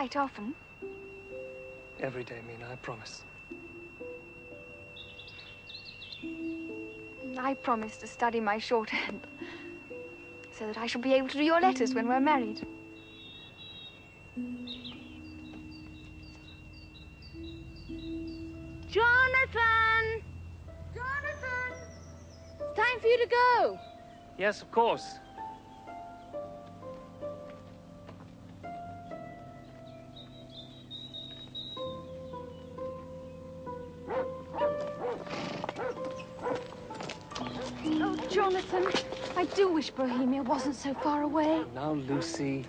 write often? Every day, Mina, I promise. I promise to study my shorthand, so that I shall be able to do your letters when we're married. Jonathan! Jonathan! It's time for you to go. Yes, of course. Oh, Jonathan, I do wish Bohemia wasn't so far away. Now, Lucy,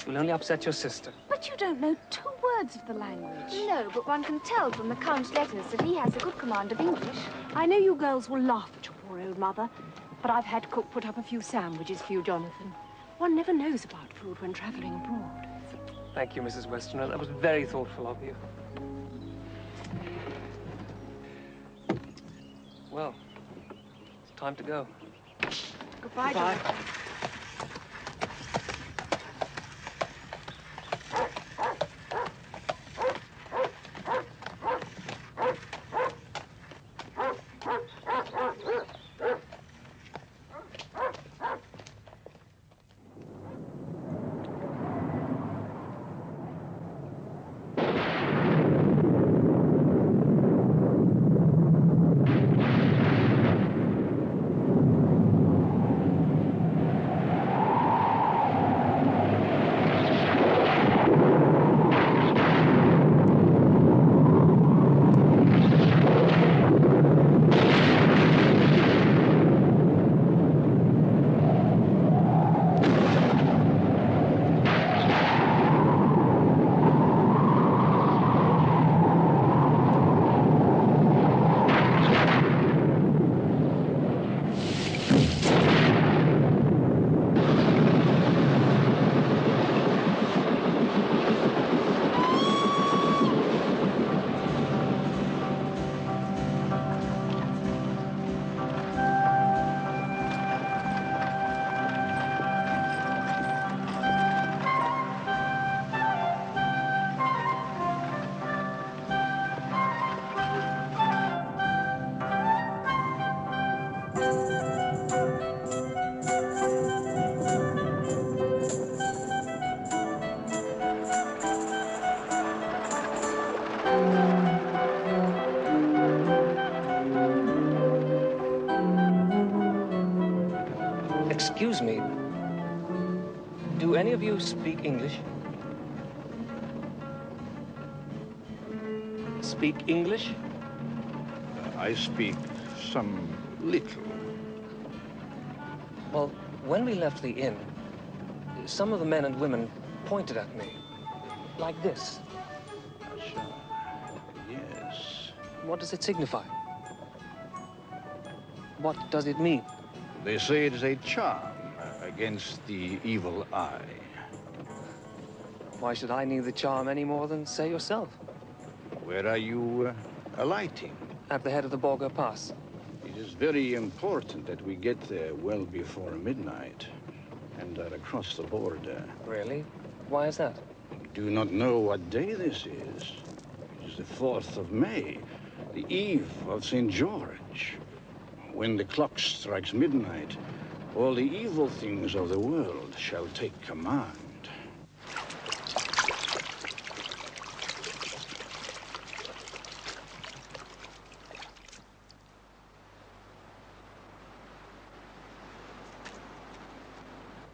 you'll only upset your sister. But you don't know 2 words of the language. No, but one can tell from the Count's letters that he has a good command of English. I know you girls will laugh at your poor old mother, but I've had cook put up a few sandwiches for you, Jonathan. One never knows about food when traveling abroad. Thank you, Mrs. Westerner. That was very thoughtful of you. Well, it's time to go. Goodbye, Goodbye. Jonathan. Excuse me. Do any of you speak English? Speak English? I speak some little. Well, when we left the inn, some of the men and women pointed at me. Like this. Yes. What does it signify? What does it mean? They say it is a charm against the evil eye. Why should I need the charm any more than, say, yourself? Where are you alighting? At the head of the Borgo Pass. It is very important that we get there well before midnight and are across the border. Really? Why is that? You do not know what day this is. It is the 4th of May, the eve of St. George. When the clock strikes midnight, all the evil things of the world shall take command.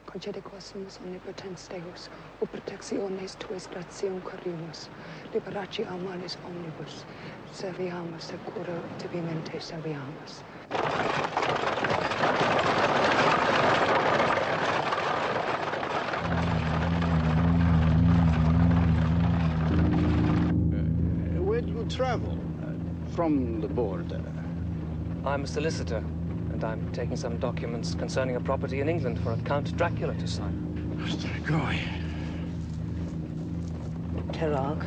Concede quaesmus omnipotens Deus, ut protectiones tuis gratiae corimus, liberaci a malis omnibus, serviamus securo tibimente serviamus. Where do you travel from the border? I'm a solicitor, and I'm taking some documents concerning a property in England for a Count Dracula to sign. Strigoi. Terog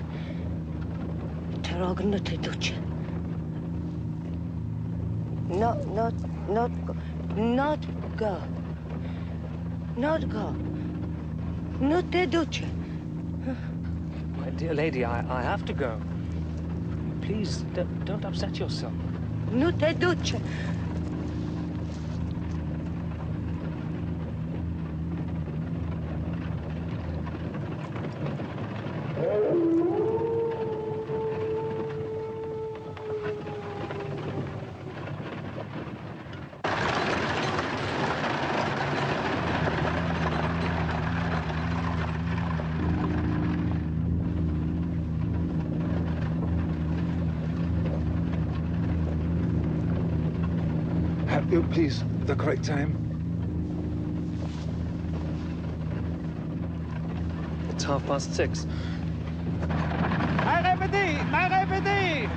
na te duce. Not go. Not te duce. My dear lady, I have to go. Please, don't upset yourself. Nu te duce. Have you, please, the correct time? It's 6:30. My remedy!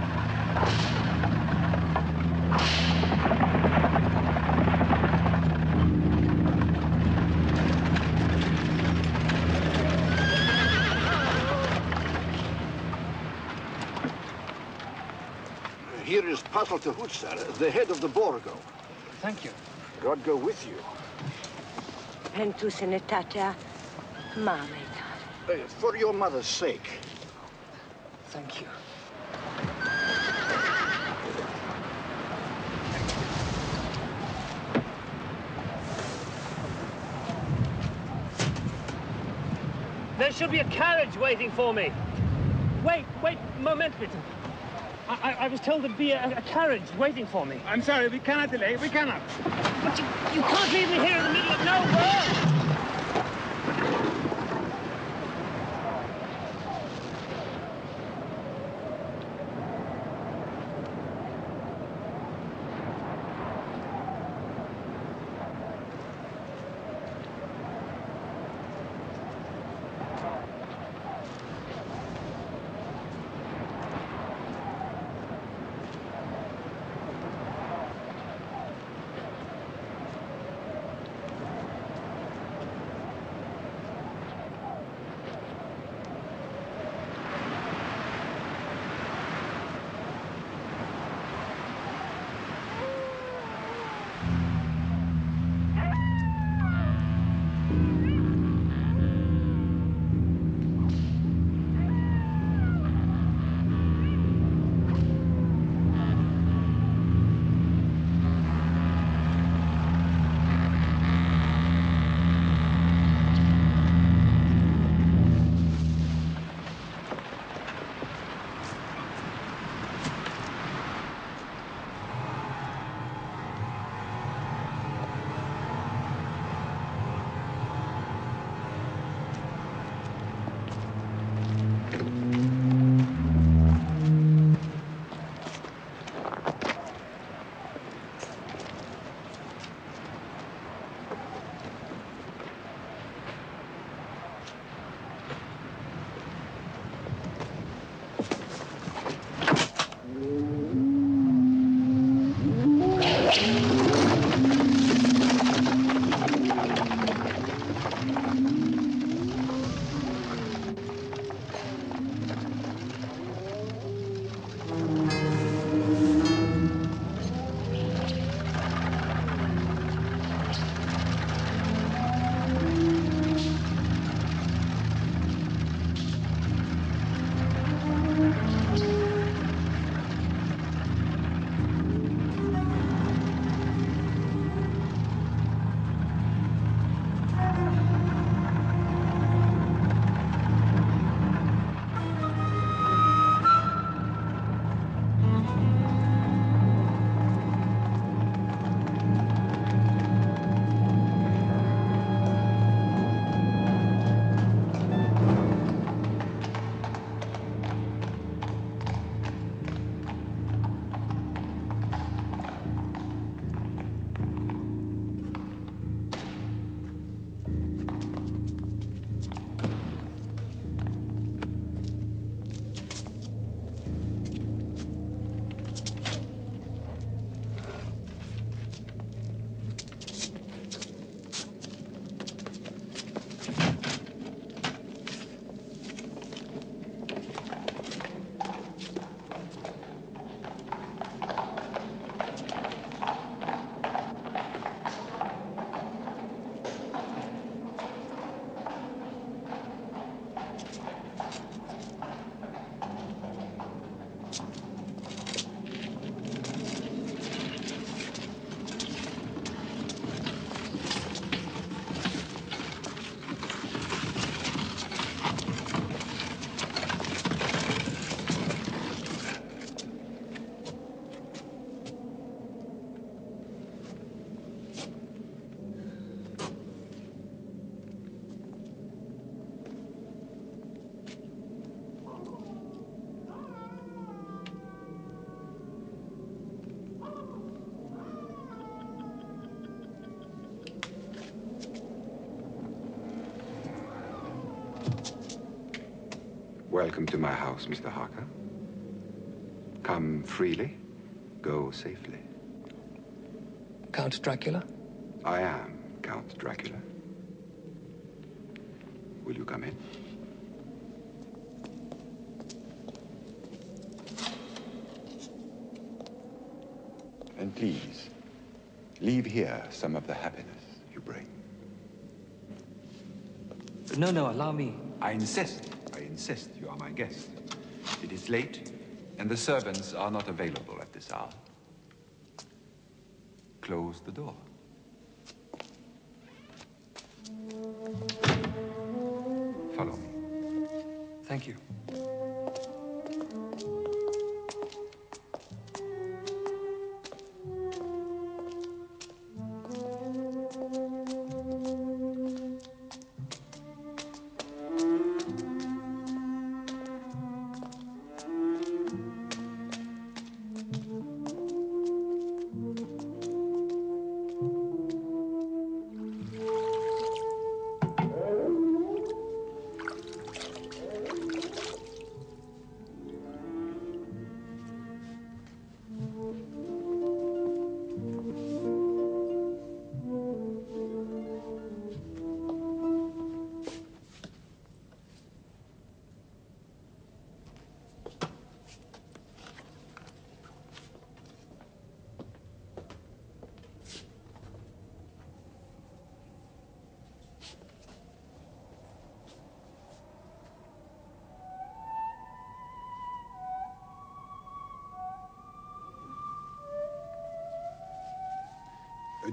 Here is Patel to Hutsar, the head of the Borgo. Thank you. God go with you. Pentru sănătatea mamei tale. For your mother's sake. Thank you. There should be a carriage waiting for me. Wait, moment bitte. I was told there'd be a carriage waiting for me. I'm sorry, we cannot delay, we cannot. But you can't leave me here in the middle of nowhere! Welcome to my house, Mr. Harker. Come freely, go safely. Count Dracula? I am Count Dracula. Will you come in? And please, leave here some of the happiness you bring. No, no, allow me. I insist. You are my guest. It is late, and the servants are not available at this hour. Close the door. Follow me. Thank you.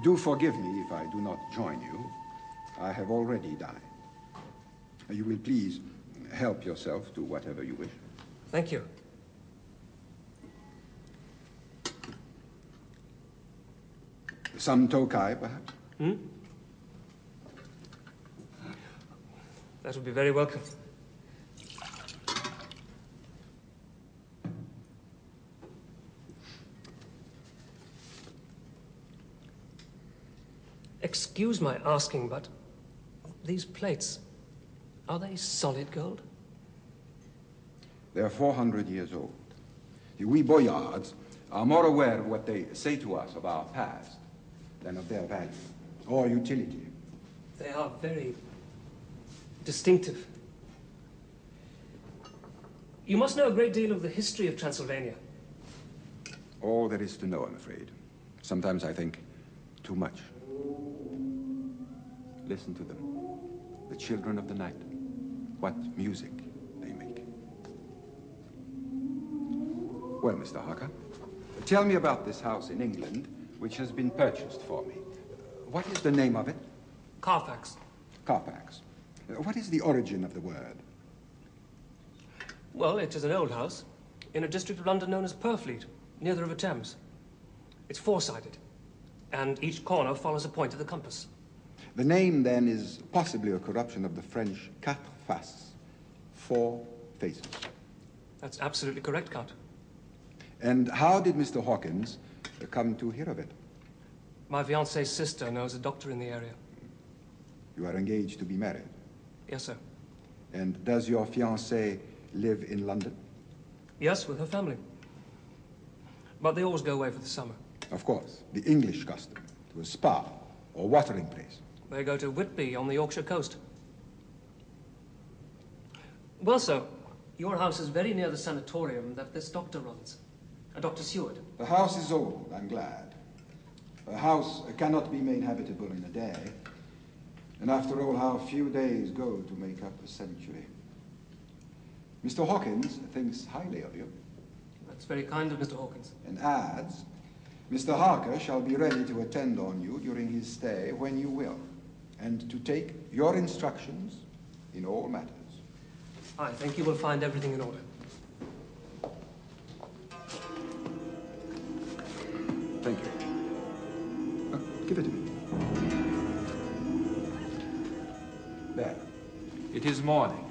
Do forgive me if I do not join you. I have already dined. You will please help yourself to whatever you wish. Thank you. Some Tokai, perhaps? Hmm? That would be very welcome. Excuse my asking, but these plates, are they solid gold? They are 400 years old. We boyards are more aware of what they say to us of our past than of their value or utility. They are very distinctive. You must know a great deal of the history of Transylvania. All there is to know, I'm afraid. Sometimes I think too much. Listen to them. The children of the night. What music they make. Well, Mr. Harker, tell me about this house in England which has been purchased for me. What is the name of it? Carfax. Carfax. What is the origin of the word? Well, it is an old house in a district of London known as Purfleet, near the River Thames. It's four-sided, and each corner follows a point of the compass. The name, then, is possibly a corruption of the French quatre faces, 4 faces. That's absolutely correct, Count. And how did Mr. Hawkins come to hear of it? My fiancée's sister knows a doctor in the area. You are engaged to be married. Yes, sir. And does your fiancée live in London? Yes, with her family. But they always go away for the summer. Of course, the English custom, to a spa or watering place. They go to Whitby on the Yorkshire coast. Well, sir, your house is very near the sanatorium that this doctor runs. Dr. Seward. The house is old, I'm glad. A house cannot be made habitable in a day. And after all, how few days go to make up a century. Mr. Hawkins thinks highly of you. That's very kind of Mr. Hawkins. And adds, Mr. Harker shall be ready to attend on you during his stay when you will, and to take your instructions in all matters. I think you will find everything in order. Thank you. Give it to me. There. It is morning.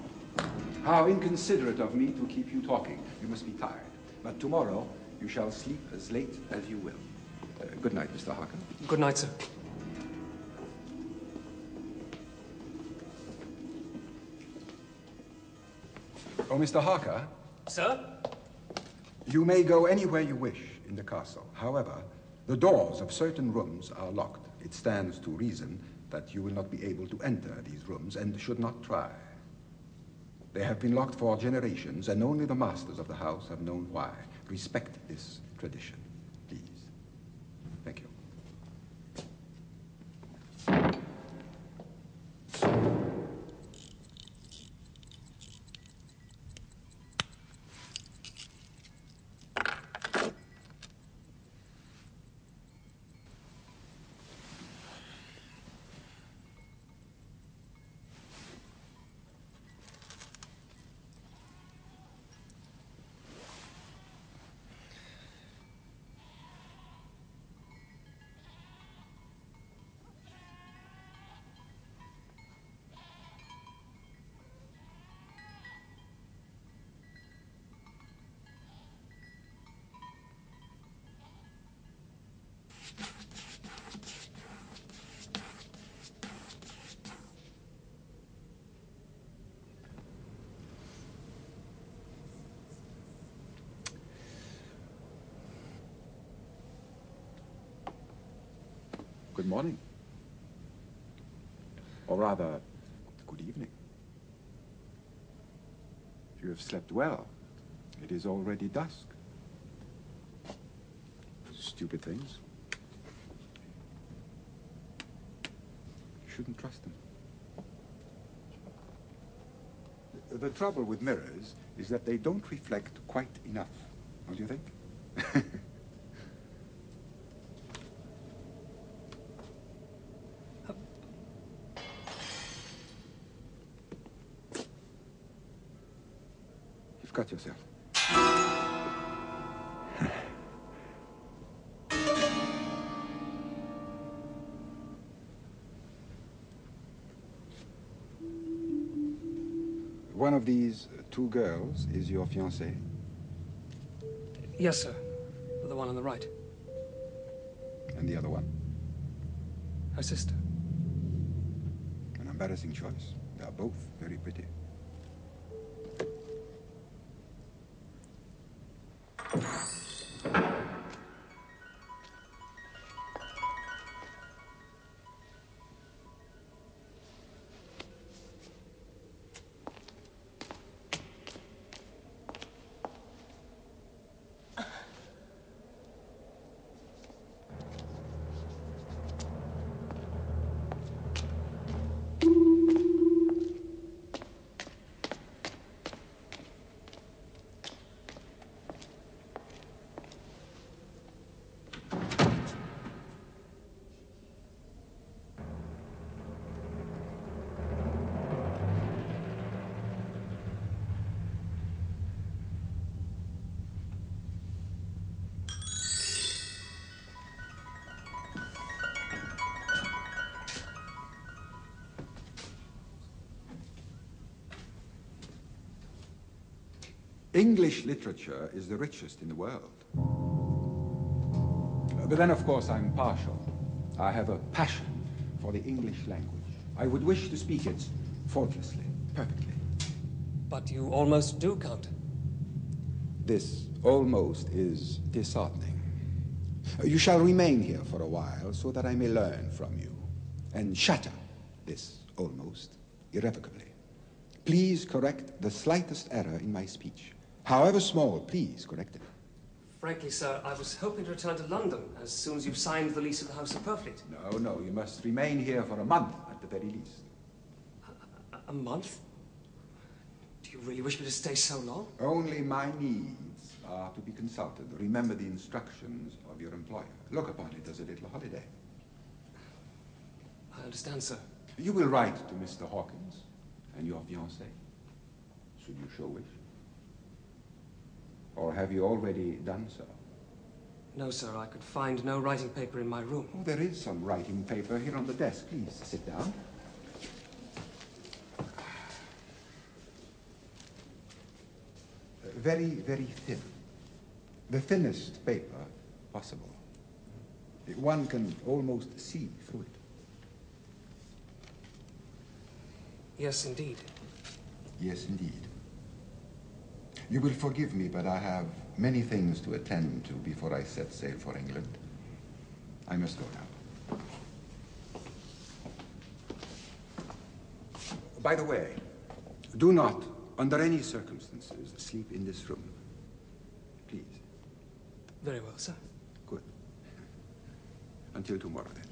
How inconsiderate of me to keep you talking. You must be tired. But tomorrow, you shall sleep as late as you will. Good night, Mr. Harker. Good night, sir. Oh, Mr. Harker? Sir? You may go anywhere you wish in the castle. However, the doors of certain rooms are locked. It stands to reason that you will not be able to enter these rooms and should not try. They have been locked for generations, and only the masters of the house have known why. Respect this tradition, please. Thank you. Good morning. Or rather, good evening. If you have slept well, it is already dusk. Stupid things. You shouldn't trust them. The trouble with mirrors is that they don't reflect quite enough, don't you think? You've got yourself. One of these two girls is your fiancée? Yes, sir. The one on the right. And the other one? Her sister. An embarrassing choice. They are both very pretty. English literature is the richest in the world. But then, of course, I'm partial. I have a passion for the English language. I would wish to speak it faultlessly, perfectly. But you almost do, Count. This almost is disheartening. You shall remain here for a while so that I may learn from you and shatter this almost irrevocably. Please correct the slightest error in my speech. However small, please correct it. Frankly, sir, I was hoping to return to London as soon as you've signed the lease of the House of Purfleet. No, you must remain here for a month at the very least. A month? Do you really wish me to stay so long? Only my needs are to be consulted. Remember the instructions of your employer. Look upon it as a little holiday. I understand, sir. You will write to Mr. Hawkins and your fiancée, should you so wish. Or have you already done so? No, sir, I could find no writing paper in my room. Oh, there is some writing paper here on the desk. Please, sit down. Very, very thin. The thinnest paper possible. One can almost see through it. Yes, indeed. Yes, indeed. You will forgive me, but I have many things to attend to before I set sail for England. I must go now. By the way, do not, under any circumstances, sleep in this room. Please. Very well, sir. Good. Until tomorrow, then.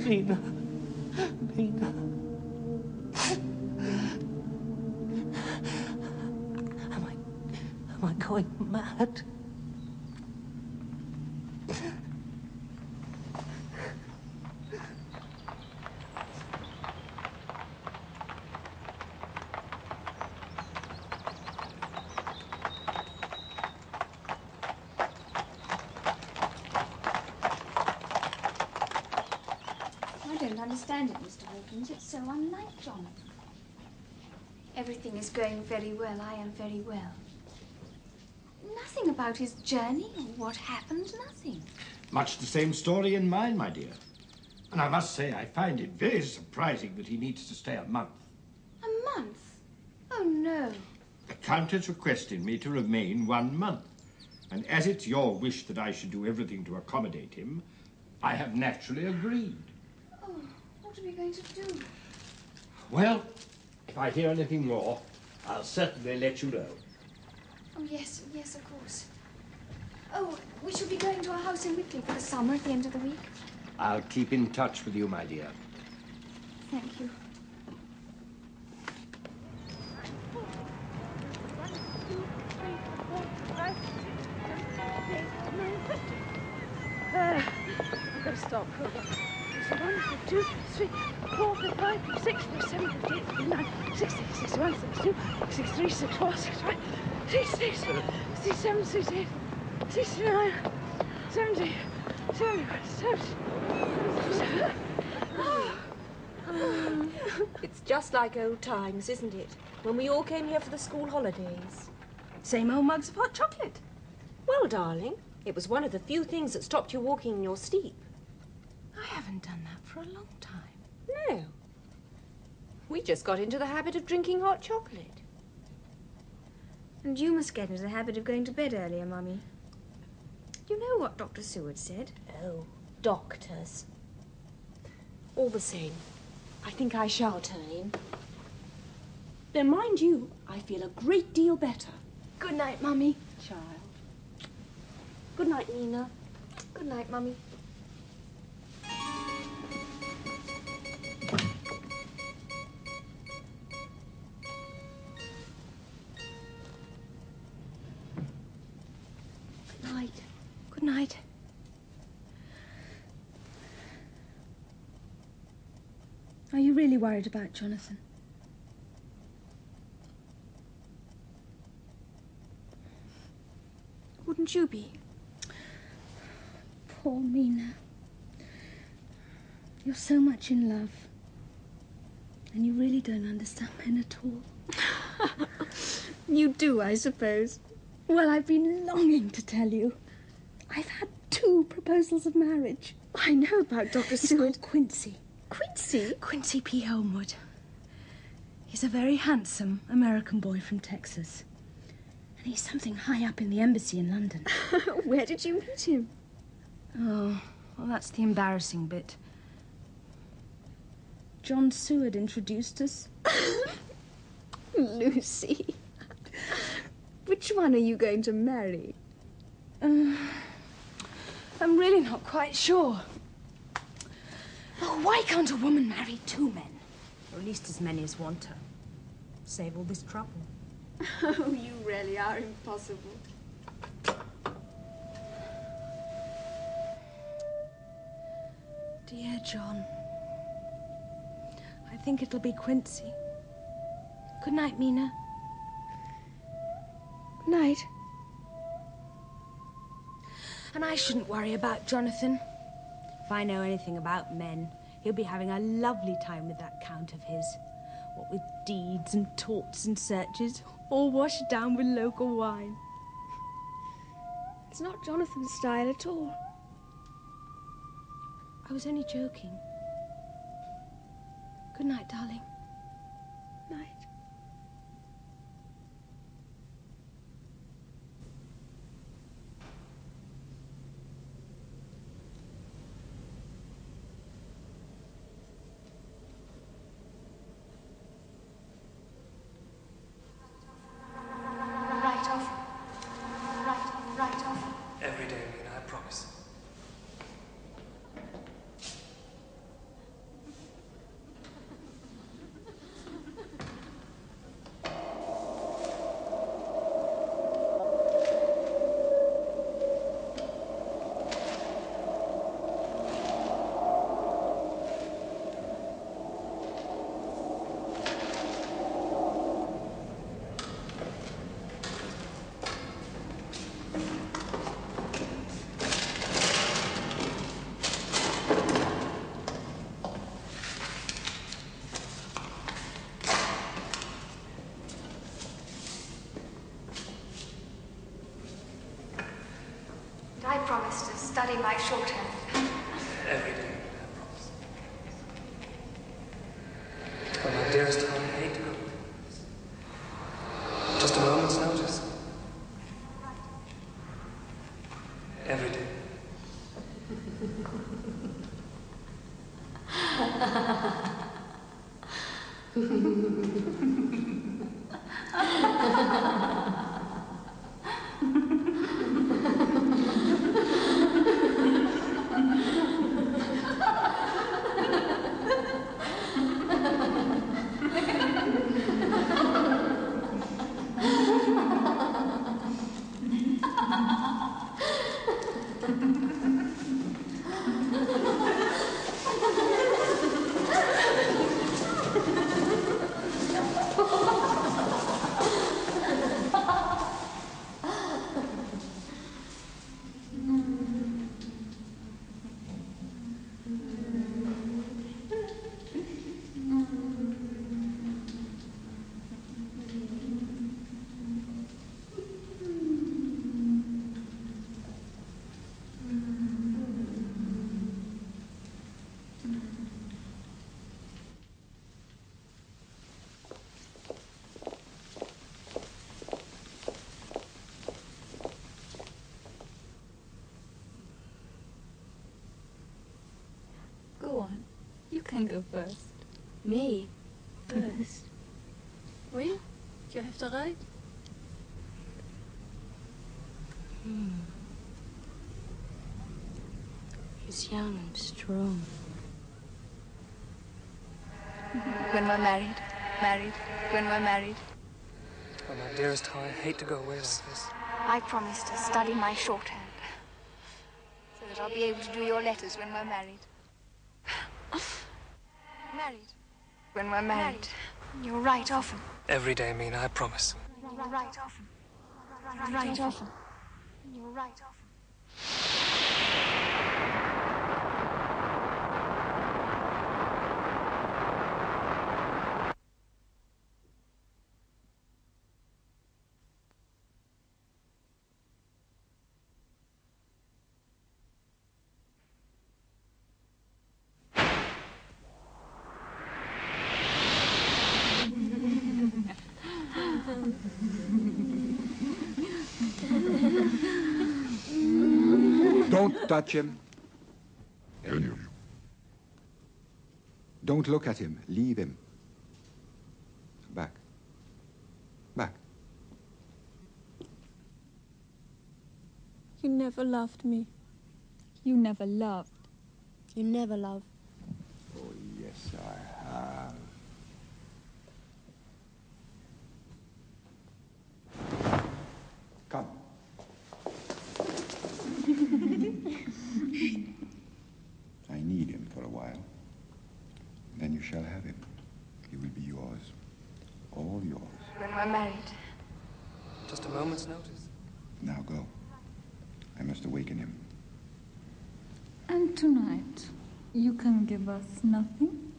Nina. Nina. Am I going mad? I don't understand it, Mr. Hawkins. It's so unlike Jonathan. Everything is going very well. I am very well. Nothing about his journey or what happened, nothing. Much the same story in mine, my dear. And I must say, I find it very surprising that he needs to stay a month. A month? Oh, no. The Count has requested me to remain 1 month. And as it's your wish that I should do everything to accommodate him, I have naturally agreed. Oh, what are we going to do? Well, if I hear anything more, I'll certainly let you know. Oh, yes, yes, of course. Oh, we shall be going to a house in Whitley for the summer at the end of the week. I'll keep in touch with you, my dear. Thank you. I've got to stop. 51, 52, 53, 54, 55, 56, 57, 58, 59, 60, 61, 62, 63, 64, 65, 66, 67, 68, 69, 70, 71, 70. It's just like old times, isn't it? When we all came here for the school holidays. Same old mugs of hot chocolate. Well, darling, it was one of the few things that stopped you walking in your sleep. I haven't done that for a long time. No. We just got into the habit of drinking hot chocolate. And you must get into the habit of going to bed earlier, Mummy. You know what Dr. Seward said? Oh, doctors. All the same, I think I shall turn in. Then mind you, I feel a great deal better. Good night, Mummy. Child. Good night, Nina. Good night, Mummy. night. Are you really worried about Jonathan? Wouldn't you be? Poor Mina. You're so much in love. And you really don't understand men at all. You do, I suppose. Well, I've been longing to tell you. I've had 2 proposals of marriage. I know about Dr. Seward. It's called Quincy. Quincy? Quincy P. Elmwood. He's a very handsome American boy from Texas. And he's something high up in the embassy in London. Where did you meet him? Oh, well, that's the embarrassing bit. John Seward introduced us. Lucy. Which one are you going to marry? I'm really not quite sure. Oh, why can't a woman marry 2 men? Or at least as many as want her. Save all this trouble. Oh, you really are impossible. Dear John, I think it'll be Quincy. Good night, Mina. Good night. And I shouldn't worry about Jonathan. If I know anything about men, he'll be having a lovely time with that Count of his. What with deeds and torts and searches, all washed down with local wine. It's not Jonathan's style at all. I was only joking. Good night, darling. Night. Every day, Mina, I promise. I promise to study my shorthand. Every day, I promise. Oh, my dearest, how I hate to go. Just a moment's notice. Every day. Go on. You can go first. Me? First? Oui? You have the right. He's young and strong. When we're married. When we're married. Oh, my dearest, how I hate to go away like this. I promise to study my shorthand. that I'll be able to do your letters when we're married. Married. When we're married. You'll write often. Every day, Mina, I promise. You'll write often. Write often. You'll write often. Don't touch him. Don't look at him. Leave him. Back. Back. You never loved me. You never loved. You never loved. Oh, yes, I have. Come. I need him for a while. Then you shall have him. He will be yours. All yours. When we're married. Just a moment's notice. Now go. I must awaken him. And tonight, you can give us nothing?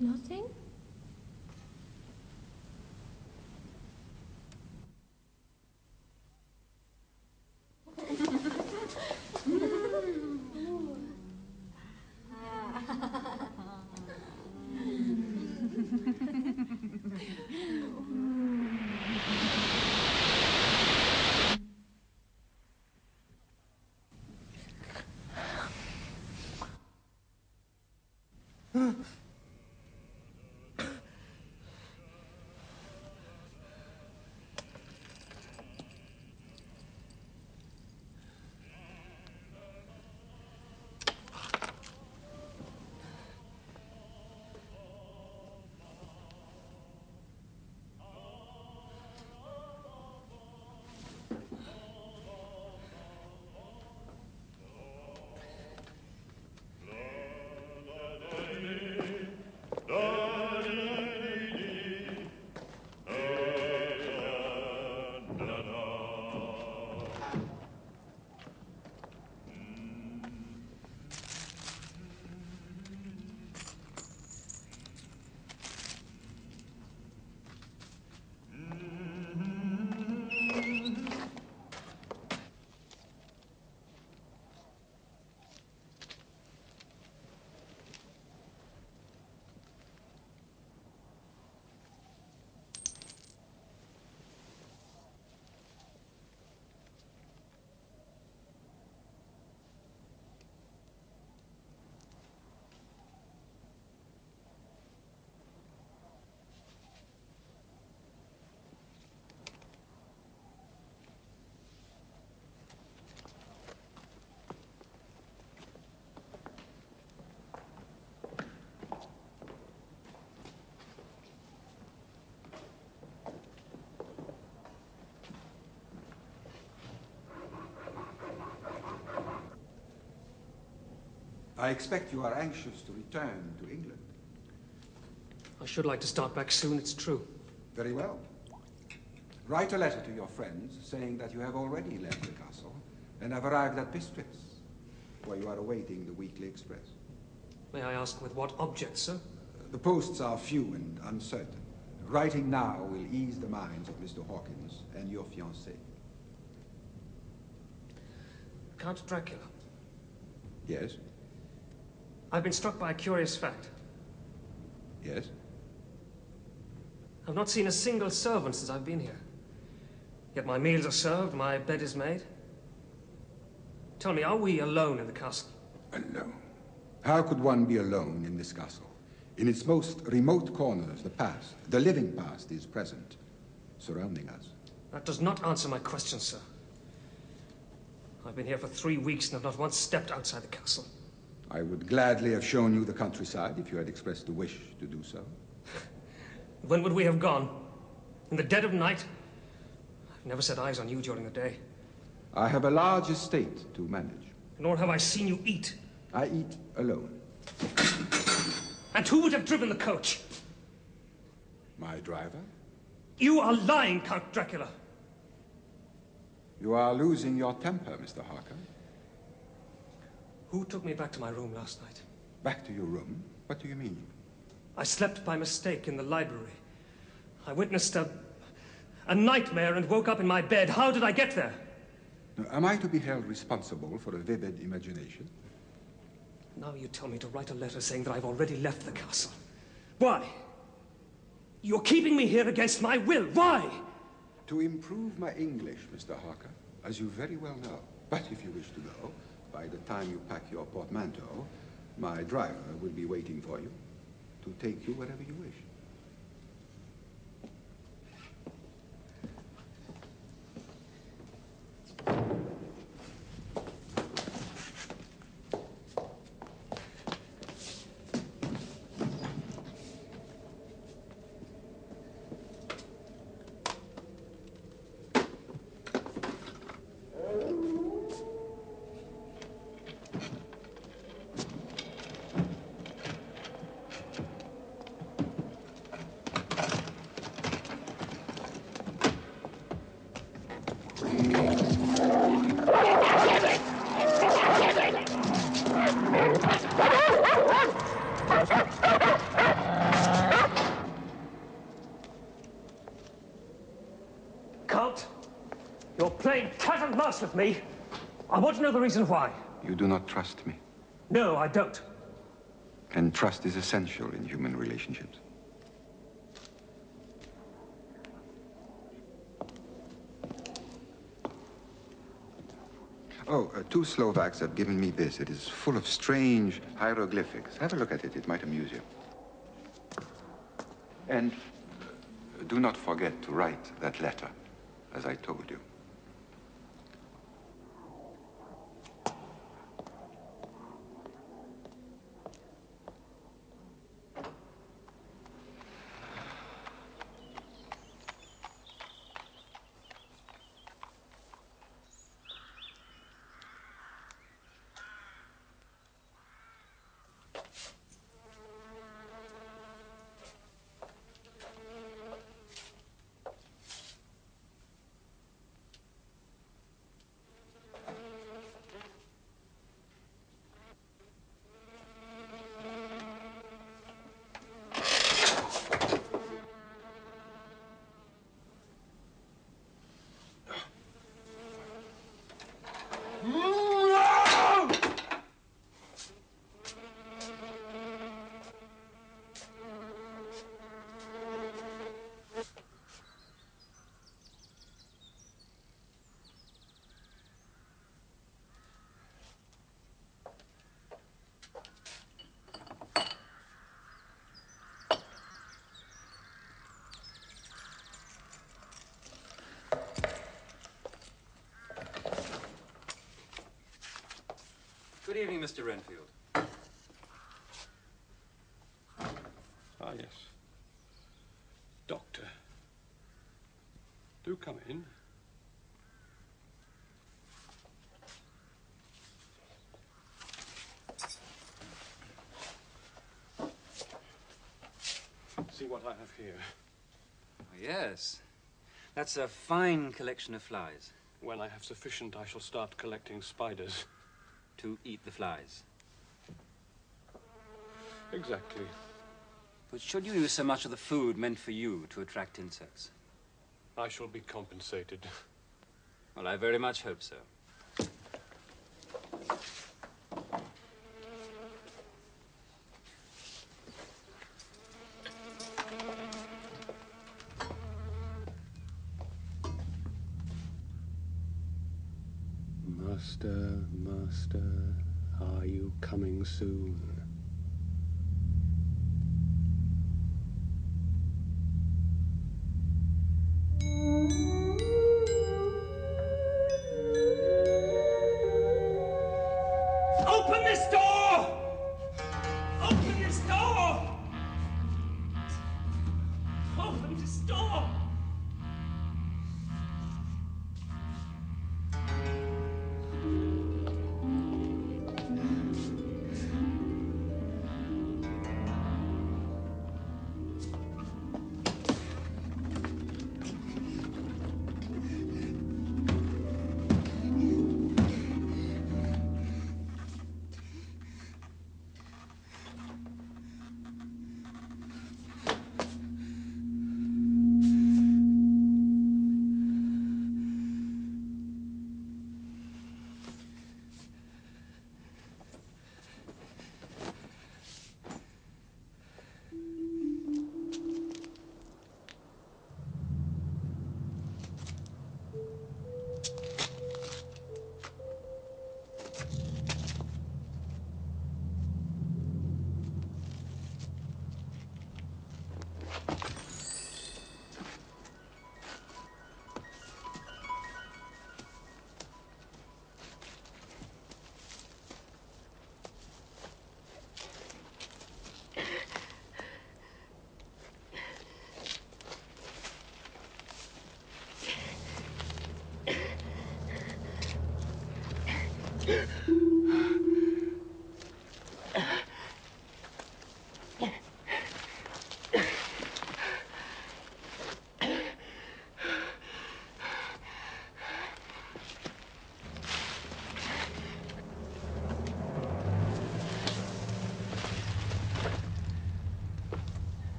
Nothing? I expect you are anxious to return to England. I should like to start back soon, it's true. Very well. Write a letter to your friends saying that you have already left the castle and have arrived at Bistritz, where you are awaiting the weekly express. May I ask with what object, sir? The posts are few and uncertain. Writing now will ease the minds of Mr. Hawkins and your fiancée. Count Dracula. Yes? I've been struck by a curious fact. Yes? I've not seen a single servant since I've been here. Yet my meals are served, my bed is made. Tell me, are we alone in the castle? Alone? How could one be alone in this castle? In its most remote corners, the past, the living past, is present, surrounding us. That does not answer my question, sir. I've been here for 3 weeks and have not once stepped outside the castle. I would gladly have shown you the countryside if you had expressed a wish to do so. When would we have gone? In the dead of night? I've never set eyes on you during the day. I have a large estate to manage. Nor have I seen you eat. I eat alone. And who would have driven the coach? My driver? You are lying, Count Dracula. You are losing your temper, Mr. Harker. Who took me back to my room last night? Back to your room? What do you mean? I slept by mistake in the library. I witnessed a nightmare and woke up in my bed. How did I get there? Now, am I to be held responsible for a vivid imagination? Now you tell me to write a letter saying that I've already left the castle. Why? You're keeping me here against my will. Why? To improve my English, Mr. Harker, as you very well know. But if you wish to go, by the time you pack your portmanteau, my driver will be waiting for you to take you wherever you wish. Count, you're playing cat and mouse with me. I want to know the reason why. You do not trust me. No, I don't. And trust is essential in human relationships. Oh, two Slovaks have given me this. It is full of strange hieroglyphics. Have a look at it. It might amuse you. And do not forget to write that letter, as I told you. Good evening, Mr. Renfield. Ah, yes. Doctor. Do come in. See what I have here. Oh, yes. That's a fine collection of flies. When I have sufficient, I shall start collecting spiders. To eat the flies? Exactly. But should you use so much of the food meant for you to attract insects? I shall be compensated. Well, I very much hope so. Master, master, are you coming soon? Open this door! Open this door! Open this door!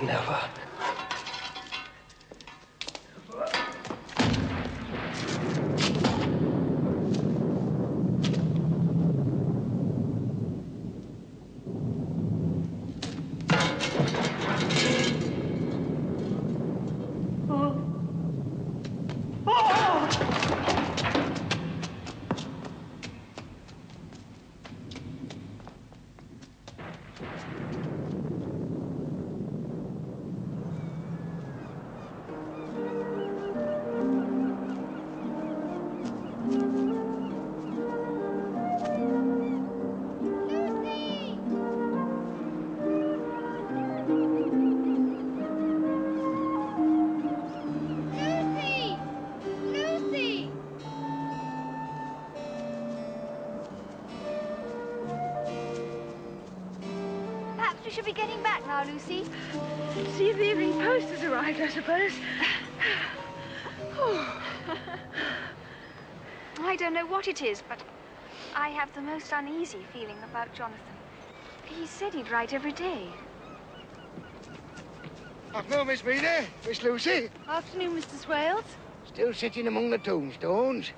Never. We should be getting back now, Lucy. See if the evening post has arrived, I suppose. I don't know what it is, but I have the most uneasy feeling about Jonathan. He said he'd write every day. Afternoon, Miss Reader, Miss Lucy. Afternoon, Mr. Swales. Still sitting among the tombstones.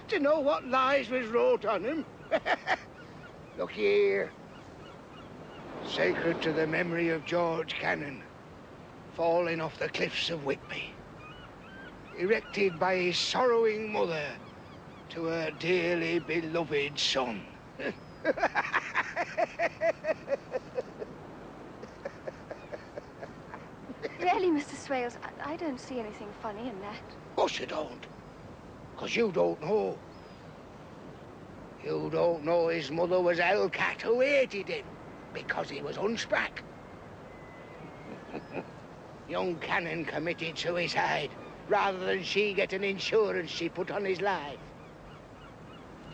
To know what lies was wrote on them. Look here. Sacred to the memory of George Cannon, falling off the cliffs of Whitby. Erected by his sorrowing mother to her dearly beloved son. Really, Mr. Swales, I don't see anything funny in that. Of course you don't. Because you don't know. You don't know his mother was Hellcat who hated him because he was hunchback. Young Cannon committed suicide rather than she get an insurance she put on his life.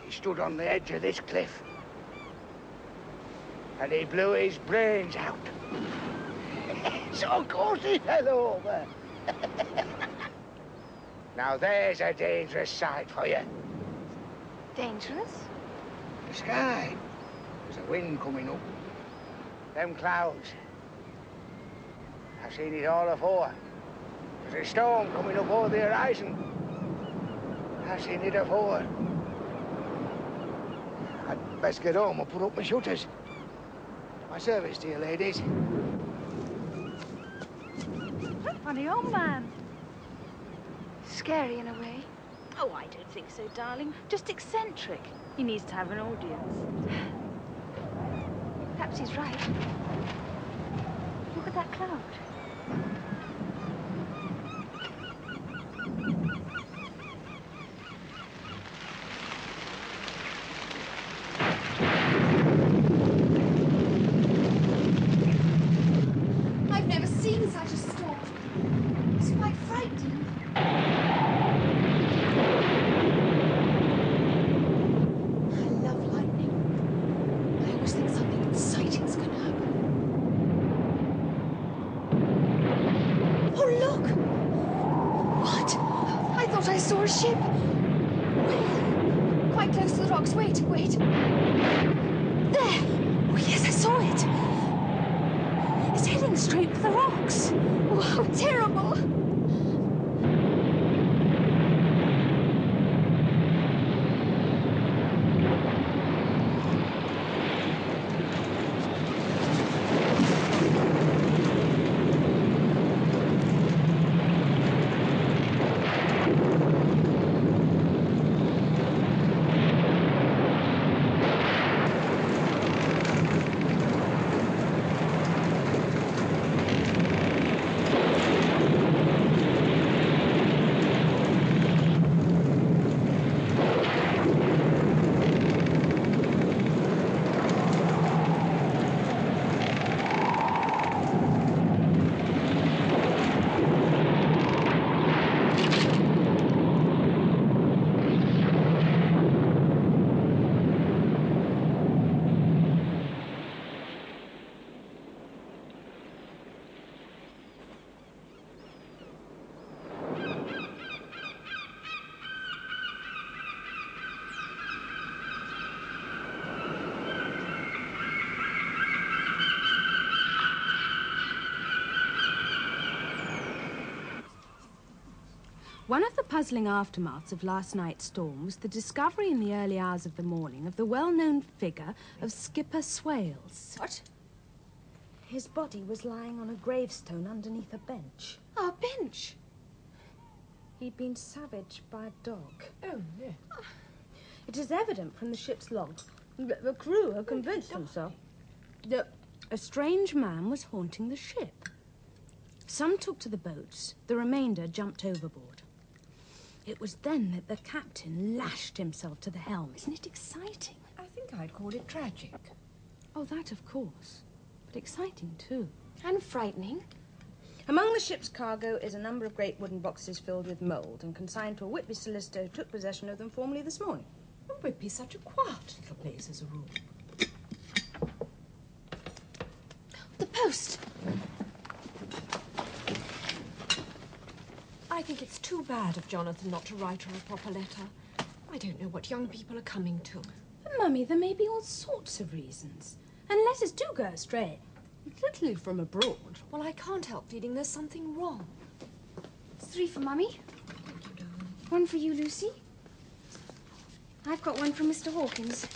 He stood on the edge of this cliff and he blew his brains out. So of course he fell over. Now there's a dangerous sight for you. Dangerous? The sky. There's a wind coming up. Them clouds. I've seen it all afore. There's a storm coming up over the horizon. I've seen it afore. I'd best get home and put up my shutters. My service to you, ladies. Funny old man. Scary in a way. Oh, I don't think so, darling. Just eccentric. He needs to have an audience. Perhaps he's right. Look at that cloud. I've never seen such a storm. It's quite frightening. I love lightning. I always think something exciting's going to happen. Oh, look! What? I thought I saw a ship. Where? Quite close to the rocks. Wait. There! Oh, yes, I saw it. It's heading straight for the rocks. Oh, how terrible! One of the puzzling aftermaths of last night's storm was the discovery in the early hours of the morning of the well-known figure of Skipper Swales. What? His body was lying on a gravestone underneath a bench. A bench? He'd been savaged by a dog. Oh, no. It is evident from the ship's log that the crew have convinced themselves that a strange man was haunting the ship. Some took to the boats, the remainder jumped overboard. It was then that the captain lashed himself to the helm. Isn't it exciting? I think I'd call it tragic. Oh, that of course. But exciting too. And frightening. Among the ship's cargo is a number of great wooden boxes filled with mould and consigned to a Whitby solicitor who took possession of them formally this morning. And Whitby's such a quiet little place as a rule. The post! I think it's too bad of Jonathan not to write her a proper letter. I don't know what young people are coming to. But, Mummy, there may be all sorts of reasons. And letters do go astray. Particularly from abroad. Well, I can't help feeling there's something wrong. It's 3 for Mummy. Thank you, darling. 1 for you, Lucy. I've got 1 from Mr. Hawkins.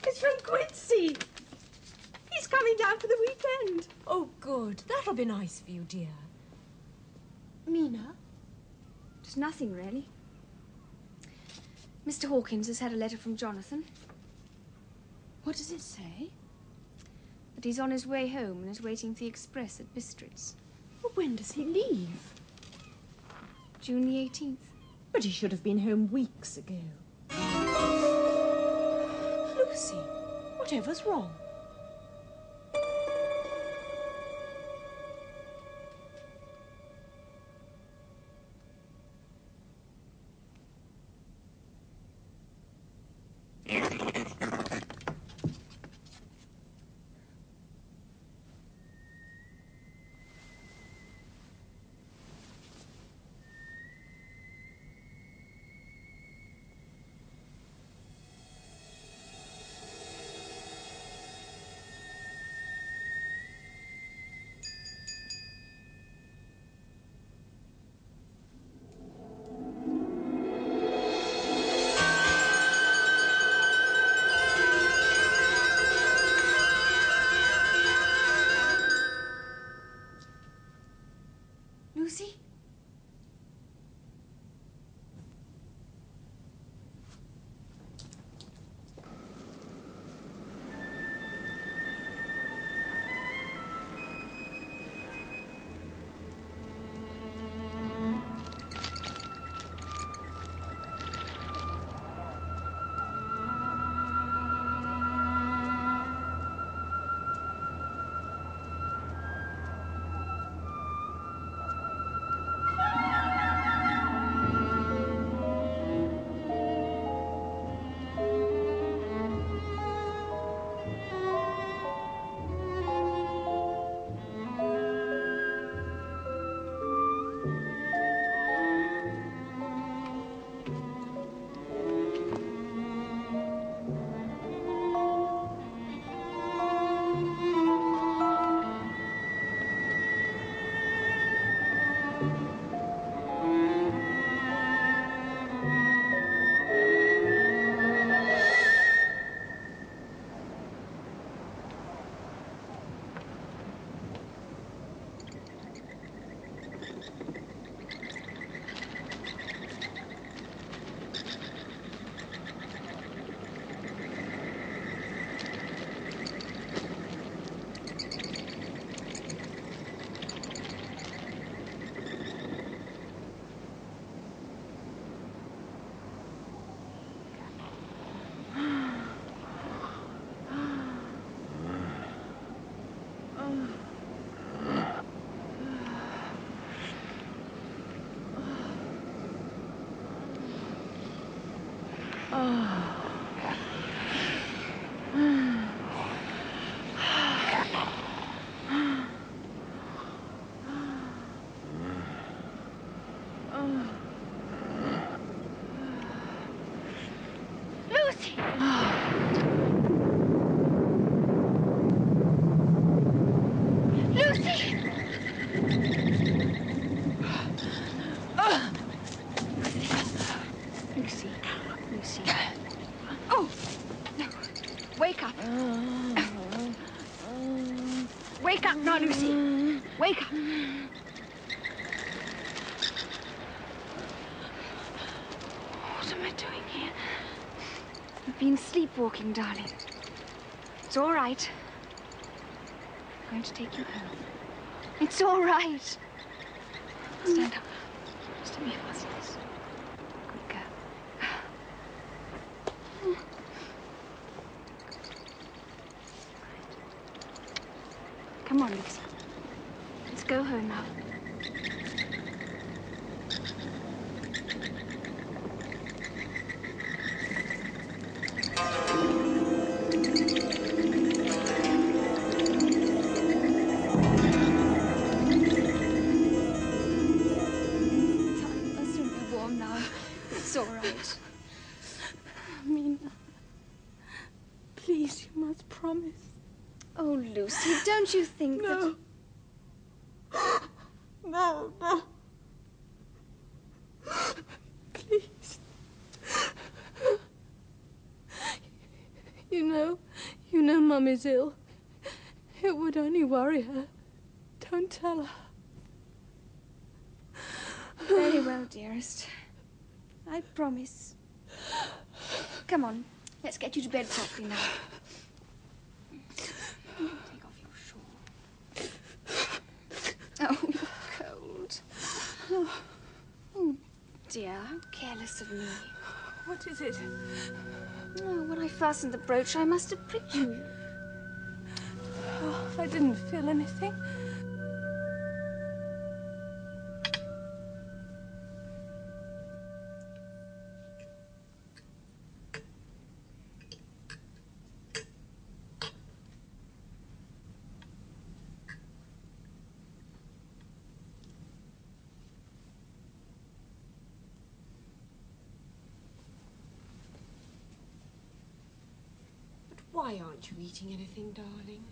It's from Quincy. He's coming down for the weekend. Oh, good. That'll be nice for you, dear. Mina? Just nothing, really. Mr. Hawkins has had a letter from Jonathan. What does it say? That he's on his way home and is waiting for the express at Bistritz. Well, when does he leave? June the 18th. But he should have been home weeks ago. Lucy, whatever's wrong? Lucy? Lucy. Oh, no. Wake up. Wake up now, Lucy. Wake up. What am I doing here? You've been sleepwalking, darling. It's all right. I'm going to take you home. It's all right. Stand up. Stop your fastness. Good girl. Come on, Lucy. Let's go home now. I'll soon be warm now. It's all right. Mina, please, you must promise. Oh, Lucy, don't you think that... No, no. Please. You know Mum is ill. It would only worry her. Don't tell her. Very well, dearest. I promise. Come on, let's get you to bed softly now. Take off your shawl. Oh, you're cold. Oh, dear, how careless of me. What is it? Oh, when I fastened the brooch, I must have pricked you. Oh, I didn't feel anything. Why aren't you eating anything, darling?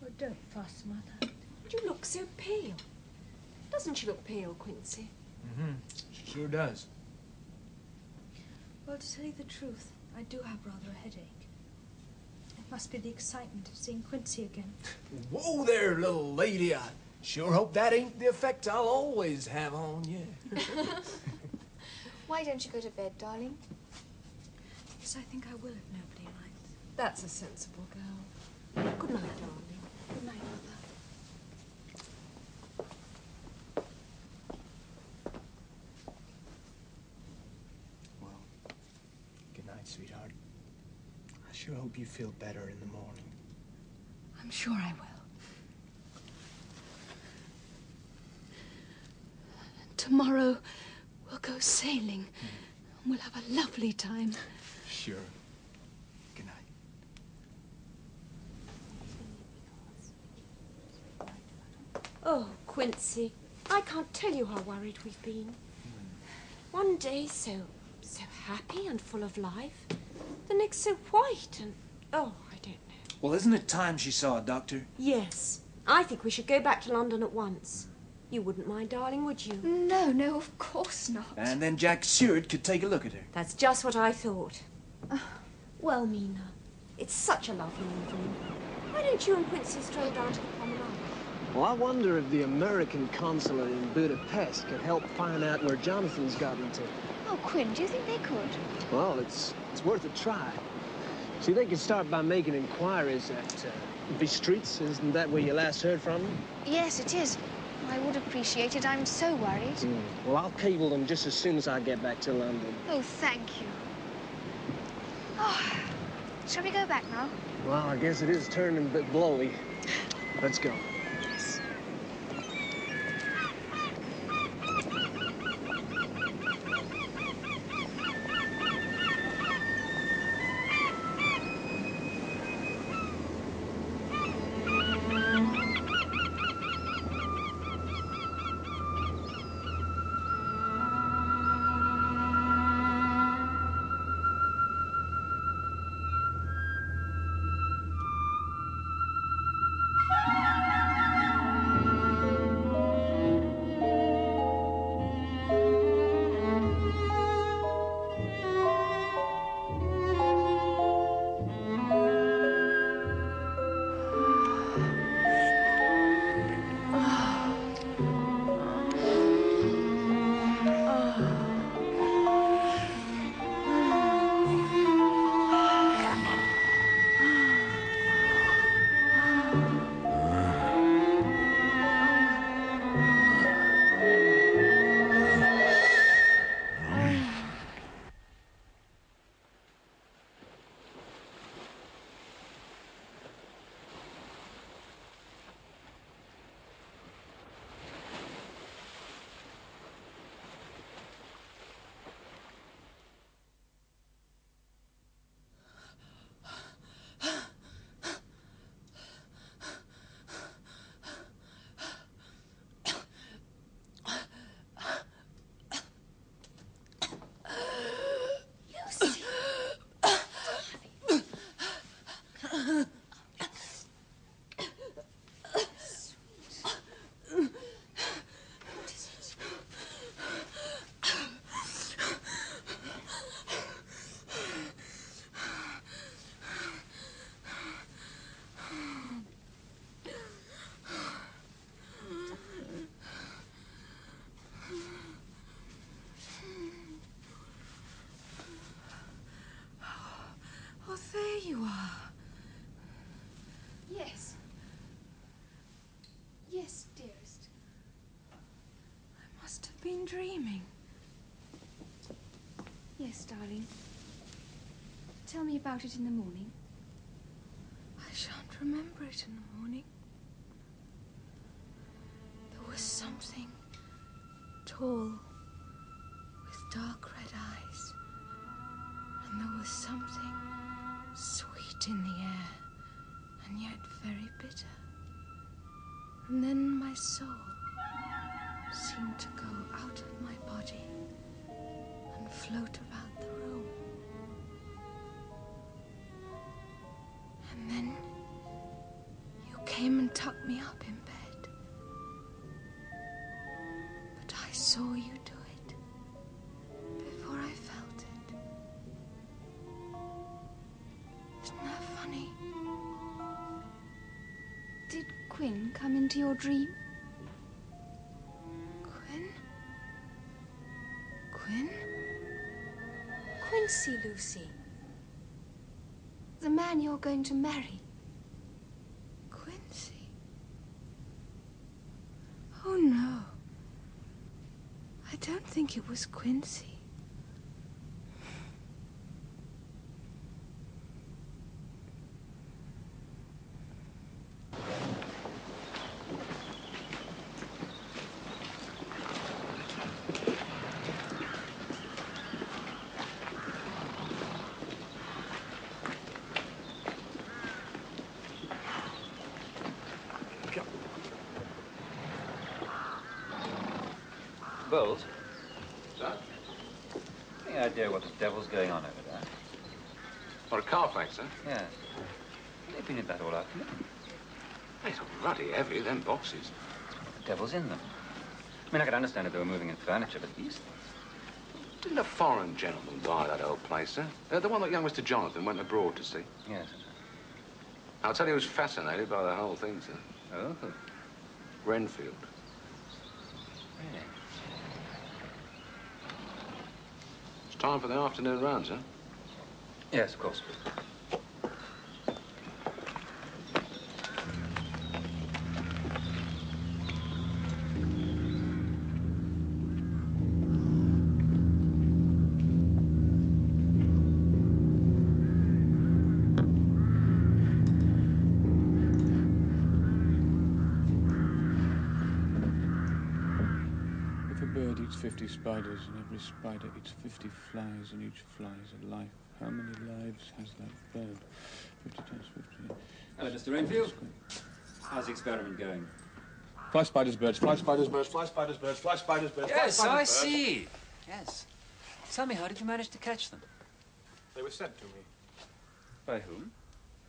Oh, don't fuss, Mother. You look so pale. Doesn't she look pale, Quincy? Mm-hmm. She sure does. Well, to tell you the truth, I do have rather a headache. It must be the excitement of seeing Quincy again. Whoa there, little lady. Sure hope that ain't the effect I'll always have on you. Why don't you go to bed, darling? Yes, I think I will if nobody minds. That's a sensible girl. Good night, darling. Good night, Mother. Well, good night, sweetheart. I sure hope you feel better in the morning. I'm sure I will. Tomorrow, we'll go sailing. And we'll have a lovely time. Sure. Good night. Oh, Quincy, I can't tell you how worried we've been. One day so happy and full of life. The next so white and, oh, I don't know. Well, isn't it time she saw a doctor? Yes, I think we should go back to London at once. You wouldn't mind, darling, would you? No, no, of course not. And then Jack Stewart could take a look at her. That's just what I thought. Well, Mina, it's such a lovely evening. Why don't you and Quincy stroll down to the promenade? Well, I wonder if the American consulate in Budapest could help find out where Jonathan's gotten to. Oh, Quinn, do you think they could? Well, it's worth a try. See, they could start by making inquiries at Bistritz. Isn't that where you last heard from them? Yes, it is. I would appreciate it. I'm so worried. Well, I'll cable them just as soon as I get back to London. Oh, thank you. Oh, shall we go back now? Well, I guess it is turning a bit blowy. Let's go. Yes. Oh, there you are. Yes. Yes, dearest. I must have been dreaming. Yes, darling. Tell me about it in the morning. I shan't remember it in the morning. There was something tall with dark red eyes. And there was something sweet in the air and yet very bitter. And then my soul seemed to go out of my body and float about the room. And then you came and tucked me up in bed. But I saw you do it before I felt it. Isn't that funny? Did Quinn come into your dream? Quinn? Quincy, Lucy. The man you're going to marry. Quincy? Oh, no. I don't think it was Quincy. Vost? Sir? Any idea what the devil's going on over there? What, a car fight, sir? Yes. They've been in that all afternoon. It's bloody heavy, them boxes. The devil's in them. I mean, I could understand if they were moving in furniture, but these things... Didn't a foreign gentleman buy that old place, sir? The one that young Mr. Jonathan went abroad to see? Yes. I'll tell you, he was fascinated by the whole thing, sir. Oh? Renfield. Really? It's time for the afternoon rounds, huh? Yes, of course. If a bird eats 50 spiders, and every spider eats 50 flies, and each fly is a life, how many lives has that bird? 50 times 50. Hello, Mr. Renfield. How's the experiment going? Fly spiders, birds, fly spiders, birds, fly spiders, birds, fly spiders, birds, Yes, fly spiders, I birds. see. Yes. Tell me, how did you manage to catch them? They were sent to me. By whom?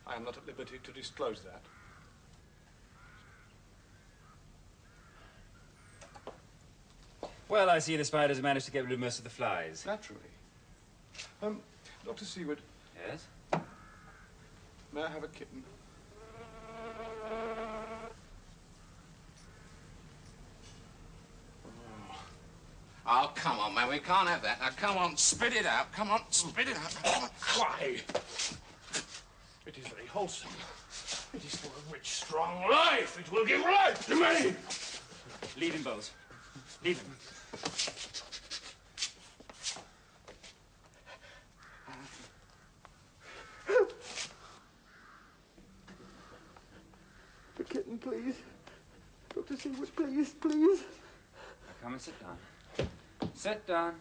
I am not at liberty to disclose that. Well, I see the spiders managed to get rid of most of the flies. Naturally. Dr. Seward. Yes? May I have a kitten? Oh, come on, man. We can't have that. Now, come on, spit it out. Come on, spit it out. Come on. Why? It is very wholesome. It is full of rich, strong life. It will give life to me. Leave him, Bowles. Leave him. The kitten, please. Dr. Seward, please, please. Now come and sit down. Sit down.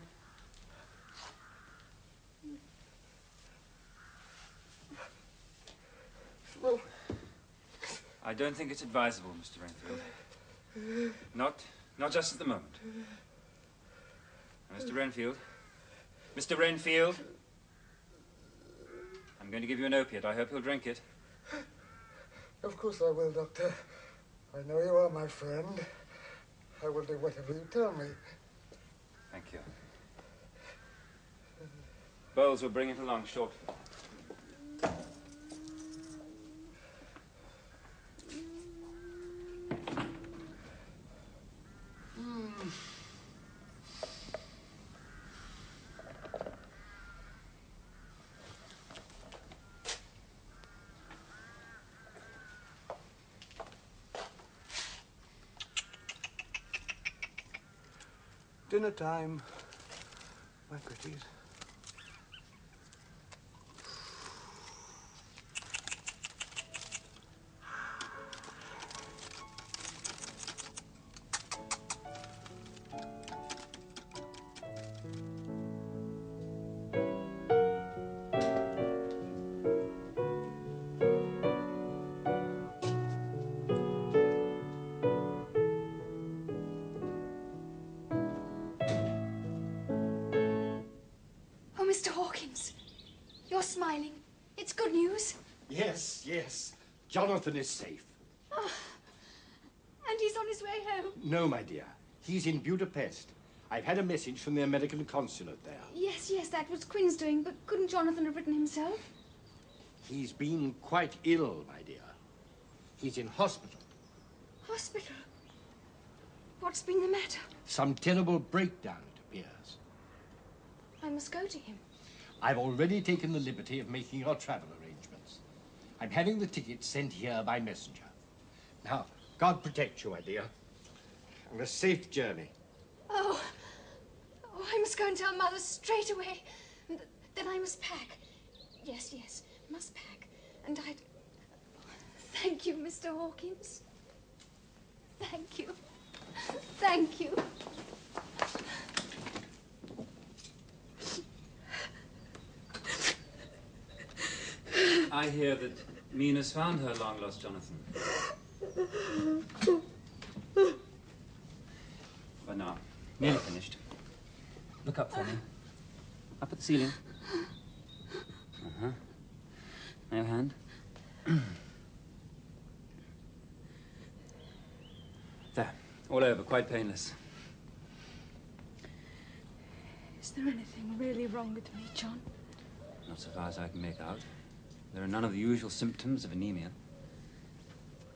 Well, I don't think it's advisable, Mr. Renfield. Not just at the moment. Now, Mr. Renfield. Mr. Renfield. I'm going to give you an opiate. I hope you'll drink it. Of course I will, Doctor. I know you are my friend. I will do whatever you tell me. Thank you. Bowles will bring it along shortly. dinner time, my pretties. Smiling. It's good news. Yes, yes. Jonathan is safe. Oh, and he's on his way home. No, my dear. He's in Budapest. I've had a message from the American consulate there. Yes, that was Quinn's doing, but couldn't Jonathan have written himself? He's been quite ill, my dear. He's in hospital. Hospital? What's been the matter? Some terrible breakdown, it appears. I must go to him. I've already taken the liberty of making your travel arrangements. I'm having the tickets sent here by messenger. Now, God protect you, my dear. And a safe journey. Oh, I must go and tell Mother straight away. And then I must pack. Yes, must pack. And I'd... Thank you, Mr. Hawkins. Thank you. Thank you. I hear that Mina's found her long-lost Jonathan. But now, nearly finished. Look up for me. Up at the ceiling. Uh-huh. Now your hand. There. All over. Quite painless. Is there anything really wrong with me, John? Not so far as I can make out. There are none of the usual symptoms of anemia.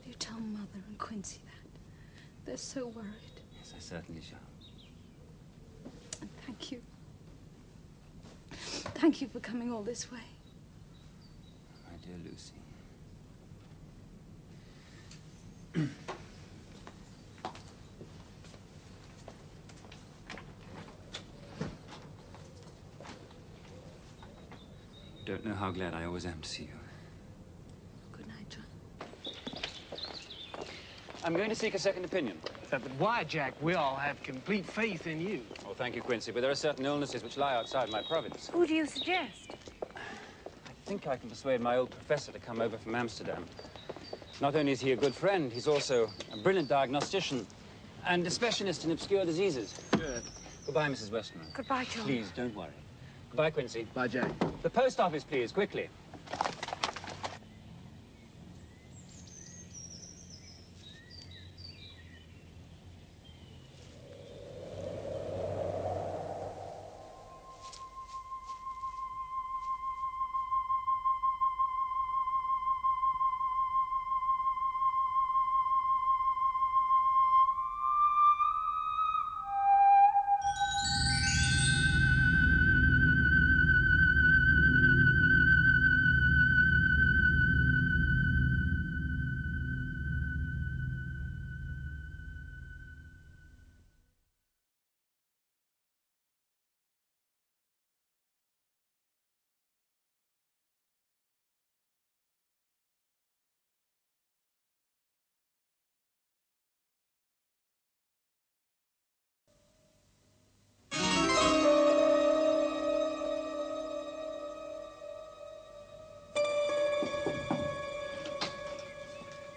Will you tell Mother and Quincy that? They're so worried. Yes, I certainly shall. And thank you. Thank you for coming all this way. My dear Lucy. You don't know how glad I always am to see you. Good night, John. I'm going to seek a second opinion. But why, Jack? We all have complete faith in you. Oh, thank you, Quincy, but there are certain illnesses which lie outside my province. Who do you suggest? I think I can persuade my old professor to come over from Amsterdam. Not only is he a good friend, he's also a brilliant diagnostician and a specialist in obscure diseases. Good. Goodbye, Mrs. Westman. Goodbye, John. Please, don't worry. Goodbye, Quincy. Bye, Jack. The post office, please, quickly.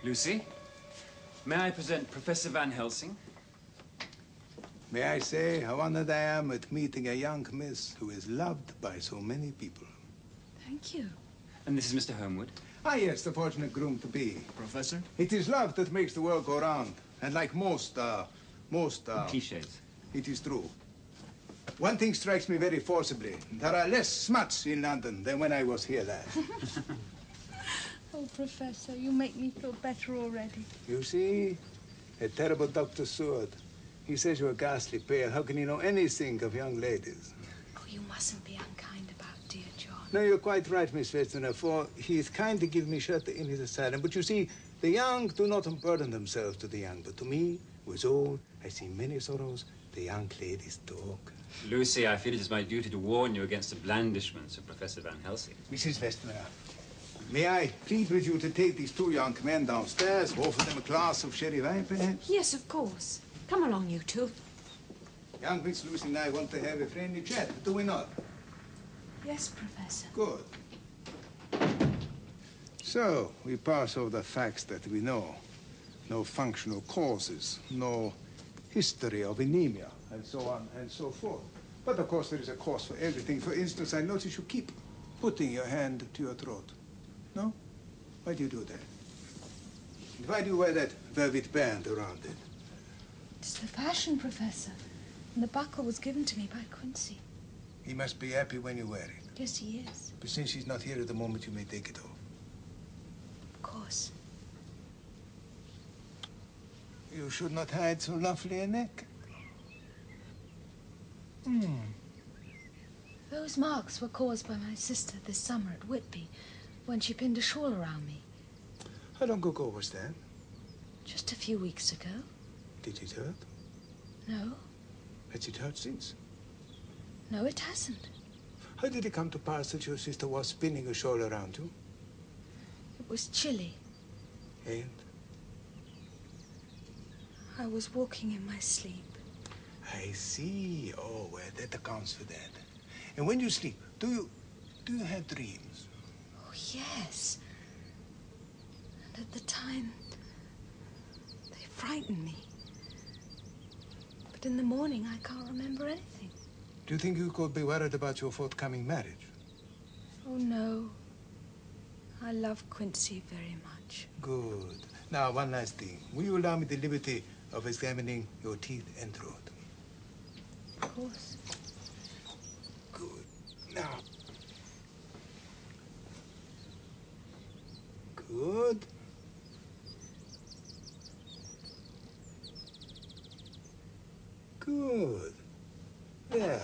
Lucy, may I present Professor Van Helsing? May I say how honored I am at meeting a young miss who is loved by so many people. Thank you. And this is Mr. Homewood. Ah, yes, the fortunate groom-to-be. Professor? It is love that makes the world go round. And like most cliches. It is true. One thing strikes me very forcibly. There are less smuts in London than when I was here last. Oh, Professor, you make me feel better already. You see? A terrible Dr. Seward. He says you're ghastly pale. How can he know anything of young ladies? Oh, you mustn't be unkind about dear John. No, you're quite right, Miss Westerner, for he is kind to give me shelter in his asylum. But you see, the young do not unburden themselves to the young. But to me, who is old, I see many sorrows. The young ladies talk. Lucy, I feel it is my duty to warn you against the blandishments of Professor Van Helsing. Mrs. Westerner, may I plead with you to take these two young men downstairs, offer them a glass of sherry wine, perhaps? Yes, of course. Come along, you two. Young Miss Lucy and I want to have a friendly chat, do we not? Yes, Professor. Good. So, we pass over the facts that we know. No functional causes, no history of anemia, and so on and so forth. But of course there is a cause for everything. For instance, I notice you keep putting your hand to your throat. No? Why do you do that? And why do you wear that velvet band around it? It's the fashion, Professor. And the buckle was given to me by Quincy. He must be happy when you wear it. Yes, he is. But since he's not here at the moment, you may take it off. Of course. You should not hide so lovely a neck. Those marks were caused by my sister this summer at Whitby, when she pinned a shawl around me. How long ago was that? Just a few weeks ago. Did it hurt? No. Has it hurt since? No, it hasn't. How did it come to pass that your sister was spinning a shawl around you? It was chilly. And? I was walking in my sleep. I see. Oh, well, that accounts for that. And when you sleep, do you have dreams? Oh, yes. And at the time, they frightened me. But in the morning, I can't remember anything. Do you think you could be worried about your forthcoming marriage? Oh, no. I love Quincy very much. Good. Now, one last thing. Will you allow me the liberty of examining your teeth and throat? Of course. Good. Now. Good. Good. There.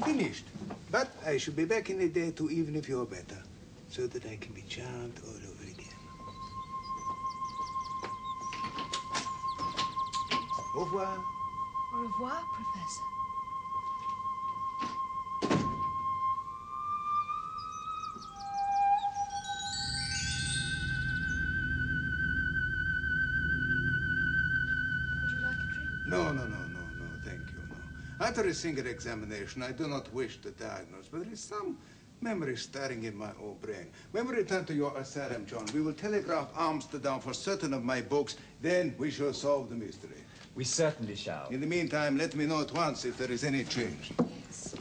Finished. But I shall be back in a day or two, even if you're better, so that I can be charmed all over again. Au revoir. Au revoir, Professor. Would you like a drink? No, thank you, no. After a single examination, I do not wish to diagnose, but there is some memory stirring in my old brain. When we return to your asylum, John, we will telegraph Amsterdam for certain of my books, then we shall solve the mystery. We certainly shall. In the meantime, let me know at once if there is any change. Yes.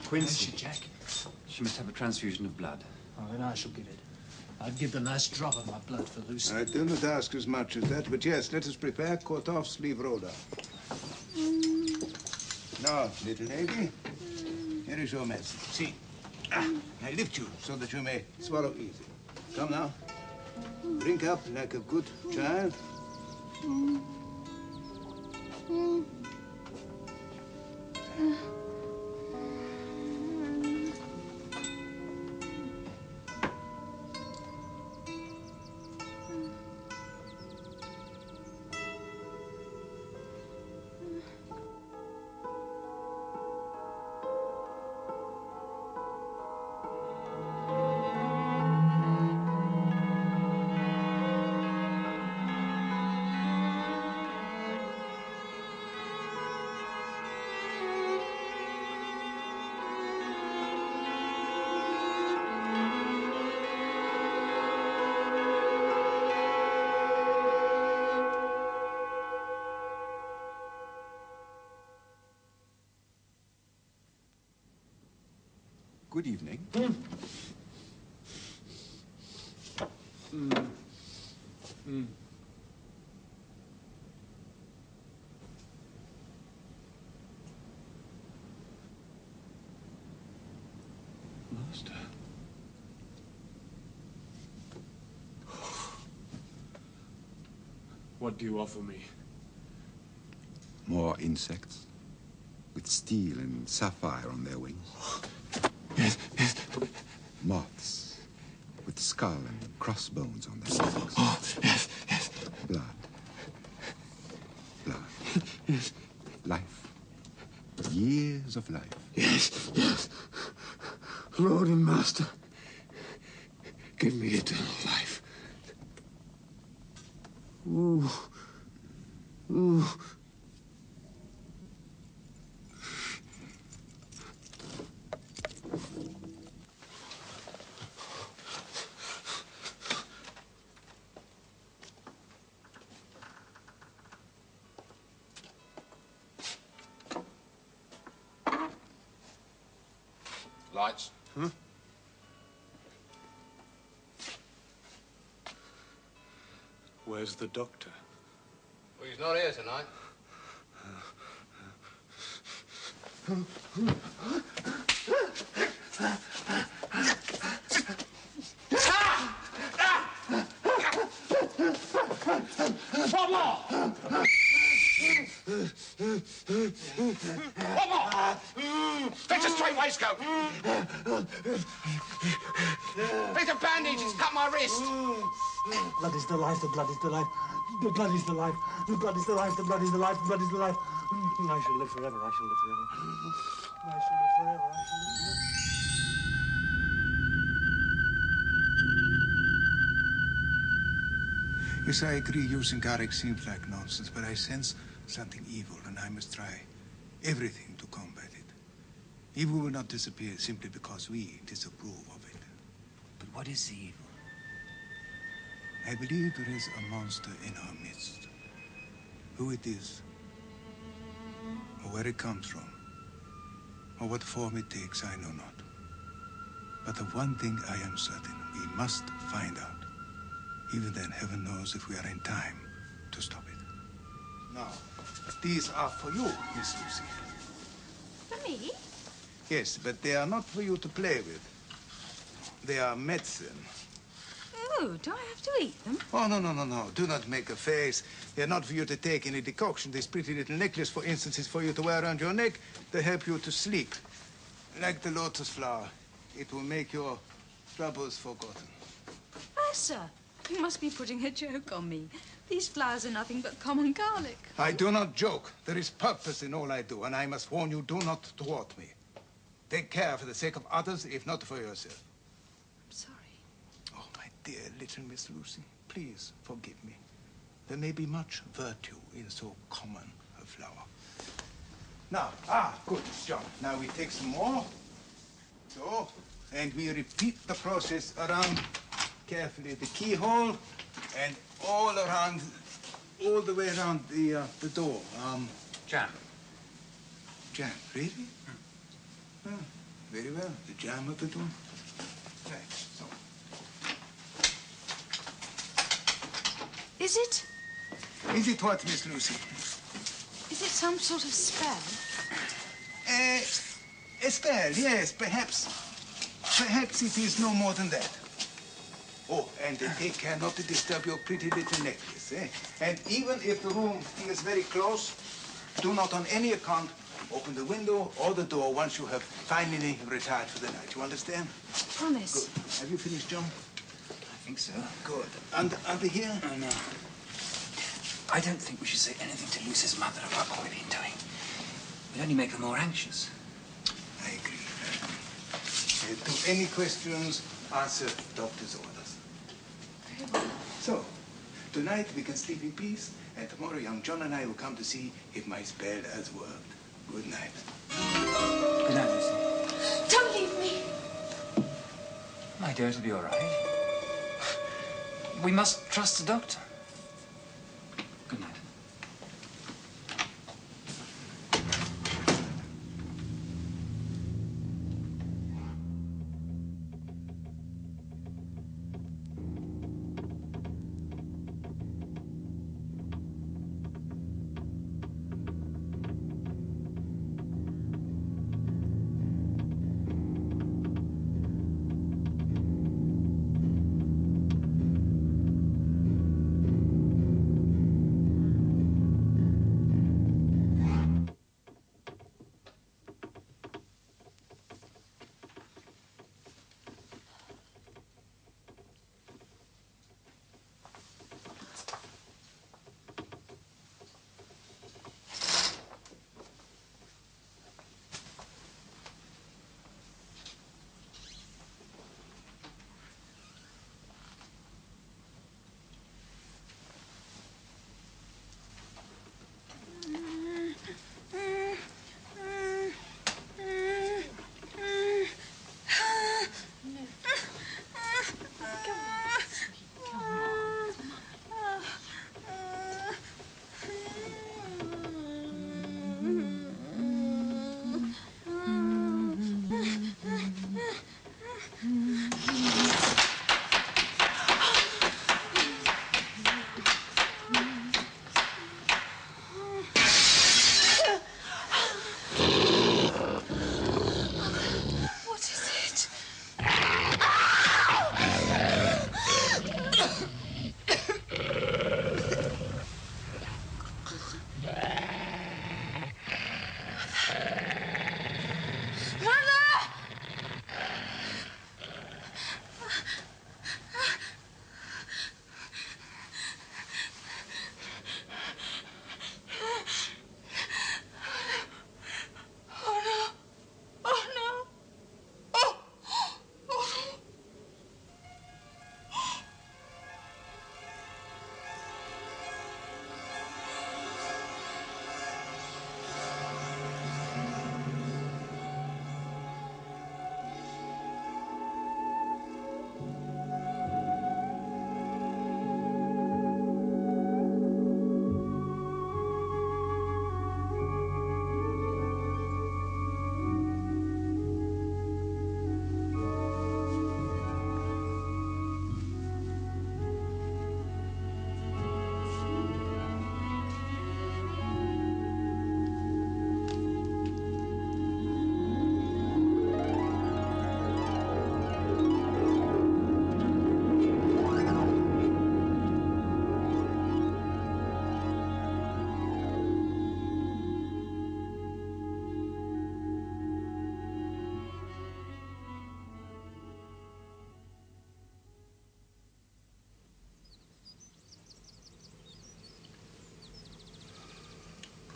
Quincy, Jack. She must have a transfusion of blood. Oh, then I shall give it. I'd give the last drop of my blood for Lucy. I do not ask as much as that, but yes, let us prepare. Cut off, sleeve rolled up. Now, little lady, here is your medicine. See, I lift you so that you may swallow easy. Come now. Drink up like a good child. Good evening. Master. What do you offer me? More insects with steel and sapphire on their wings. Yes. Moths with skull and crossbones on their legs. Oh, yes. Blood. Yes. Life. years of life. Yes, yes. Lord and Master, give me eternal life. Ooh. Ooh. Lights. Huh? Where's the doctor? Well, he's not here tonight. One more! One more! Fetch a straight waistcoat! Fetch a bandage, it's cut my wrist! Blood is the life, the blood is the life. The blood is the life, the blood is the life, the blood is the life, the blood is the life. I shall live forever, I shall live forever. I shall live forever, I shall live forever. Yes, I agree. Using Garrick seems like nonsense, but I sense something evil, and I must try everything to combat it. Evil will not disappear simply because we disapprove of it. But what is the evil? I believe there is a monster in our midst. Who it is, or where it comes from, or what form it takes, I know not. But of one thing I am certain, we must find out. Even then, heaven knows if we are in time to stop it. Now, these are for you, Miss Lucy. For me? Yes, but they are not for you to play with. They are medicine. Oh, do I have to eat them? Oh, no, no, no, no. Do not make a face. They are not for you to take in a decoction. This pretty little necklace, for instance, is for you to wear around your neck to help you to sleep. Like the lotus flower. It will make your troubles forgotten. Professor, you must be putting a joke on me. These flowers are nothing but common garlic. I do not joke. There is purpose in all I do, and I must warn you, do not thwart me. Take care for the sake of others, if not for yourself. I'm sorry. Oh, my dear little Miss Lucy, please forgive me. There may be much virtue in so common a flower. Now, good, John. Now we take some more. So, and we repeat the process around carefully the keyhole and all around, all the way around the door. Jam. Jam, really? Ah, very well. The jam of the door. Right, so. Is it? Is it what, Miss Lucy? Is it some sort of spell? A spell, yes, perhaps. Perhaps it is no more than that. Oh, and take care not to disturb your pretty little necklace, eh? And even if the room feels very close, do not on any account open the window or the door once you have finally retired for the night. You understand? Promise. Good. Have you finished, John? I think so. Good. Under here? Oh, no. I don't think we should say anything to Lucy's mother about what we've been doing. It'll only make her more anxious. I agree. To any questions, answer doctor's orders. So, tonight we can sleep in peace, and tomorrow young John and I will come to see if my spell has worked. Good night. Good night, Lucy. Don't leave me. My dear, it'll be all right. We must trust the doctor. Good night.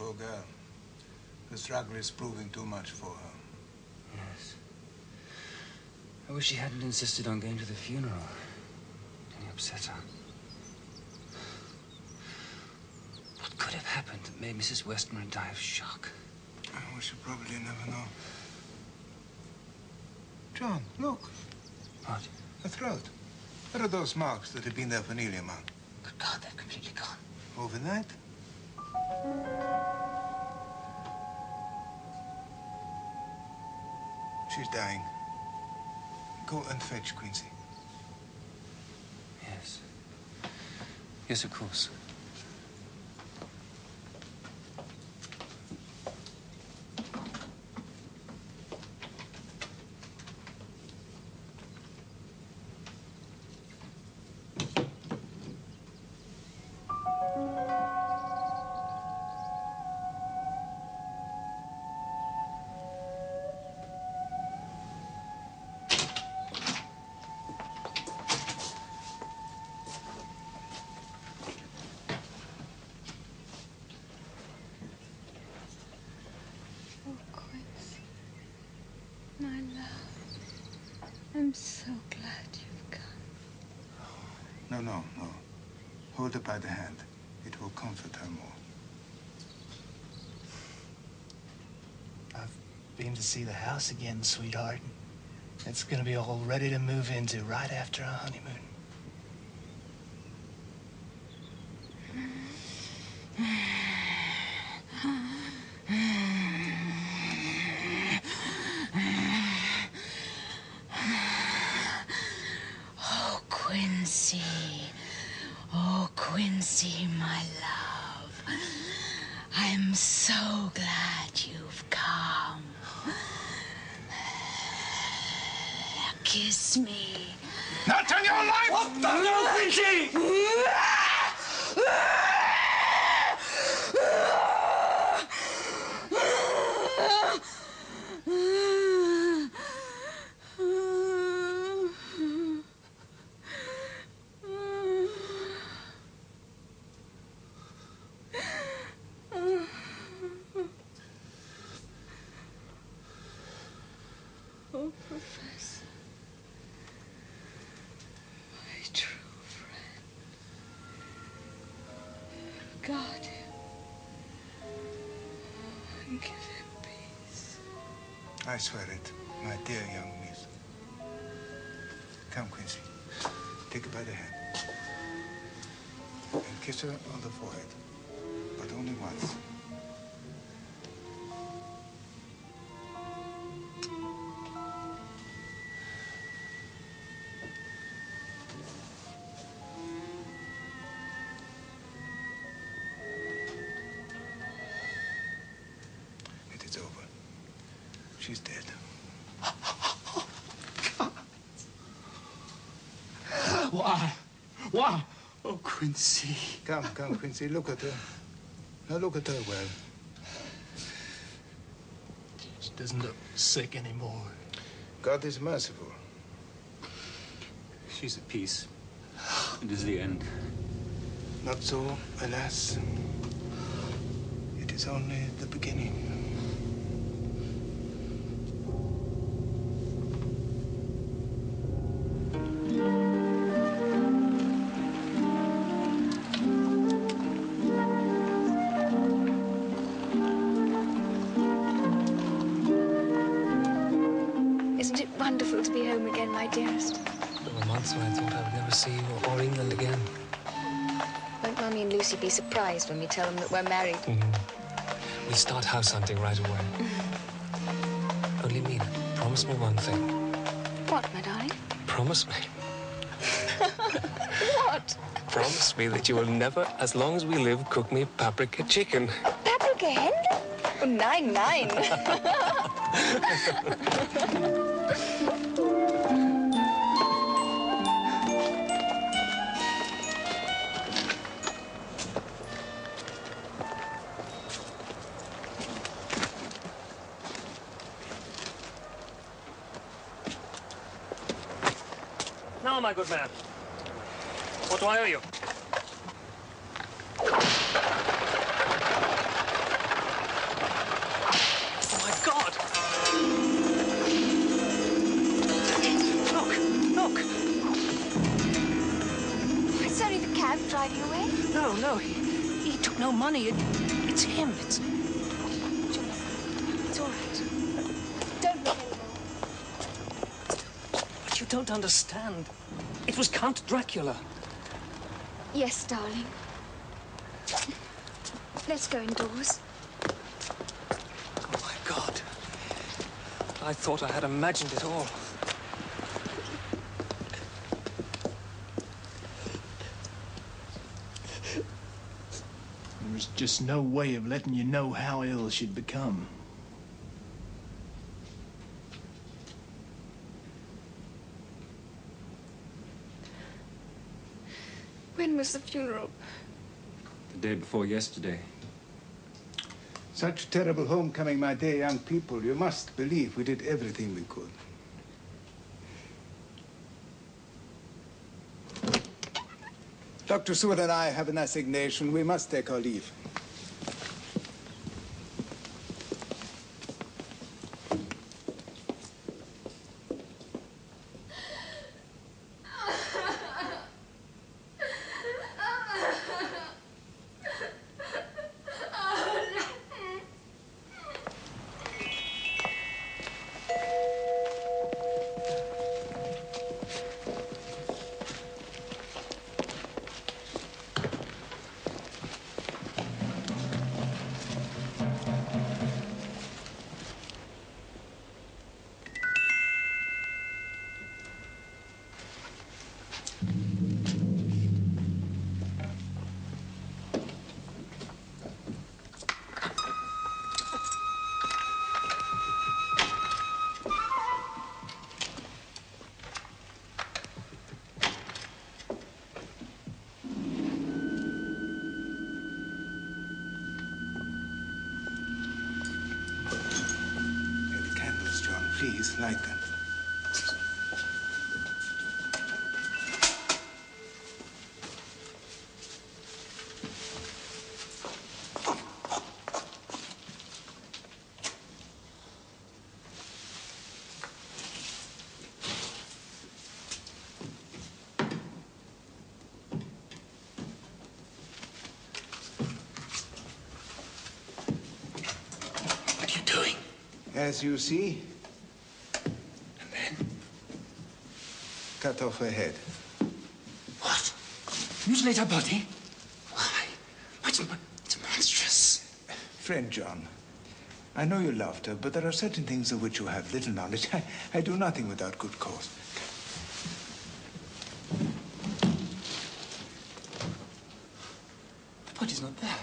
poor girl. The struggle is proving too much for her. Yes. I wish she hadn't insisted on going to the funeral. It upset her. What could have happened that made Mrs. Westmore die of shock? Oh, we should probably never know. John, look. What? The throat. What are those marks that have been there for nearly a month? Good God, they've completely gone. Overnight? She's dying. Go and fetch Quincy. Yes. Yes, of course. My love, I'm so glad you've come. No. Hold her by the hand. It will comfort her more. I've been to see the house again, sweetheart. It's gonna be all ready to move into right after our honeymoon. Oh, Quincy, my love. I'm so glad you've come. Kiss me. Not on your life! What the hell, Quincy? Oh, Professor, my true friend, guard him and give him peace. I swear it, my dear young miss. Come, Quincy. Take her by the hand. And kiss her on the forehead. But only once. It is over. She's dead. Why? Why? Oh, Quincy. Come, Quincy. Look at her. Now look at her well. She doesn't look sick anymore. God is merciful. She's at peace. It is the end. Not so, alas. It is only the beginning. Isn't it wonderful to be home again, my dearest? There were months when I thought I would never see you or England again. Won't Mummy and Lucy be surprised when we tell them that we're married? We'll start house hunting right away. Only Mina, promise me one thing. What, my darling? Promise me. What? Promise me that you will never, as long as we live, cook me paprika chicken. Paprika hen? Oh, 9-9. Now, my good man, what do I owe you? away? No, no, he took no money. It's him. It's It's all right. Don't look anymore. But you don't understand. It was Count Dracula. Yes, darling. Let's go indoors. Oh, my God. I thought I had imagined it all. There was just no way of letting you know how ill she'd become. When was the funeral? The day before yesterday. Such terrible homecoming, my dear young people. You must believe we did everything we could. Dr. Sewell and I have an assignation. We must take our leave. Please, light them. What are you doing? As you see, cut off her head. What? Mutilate her body? Why? It's monstrous. Friend John, I know you loved her, but there are certain things of which you have little knowledge. I do nothing without good cause. The body's not there.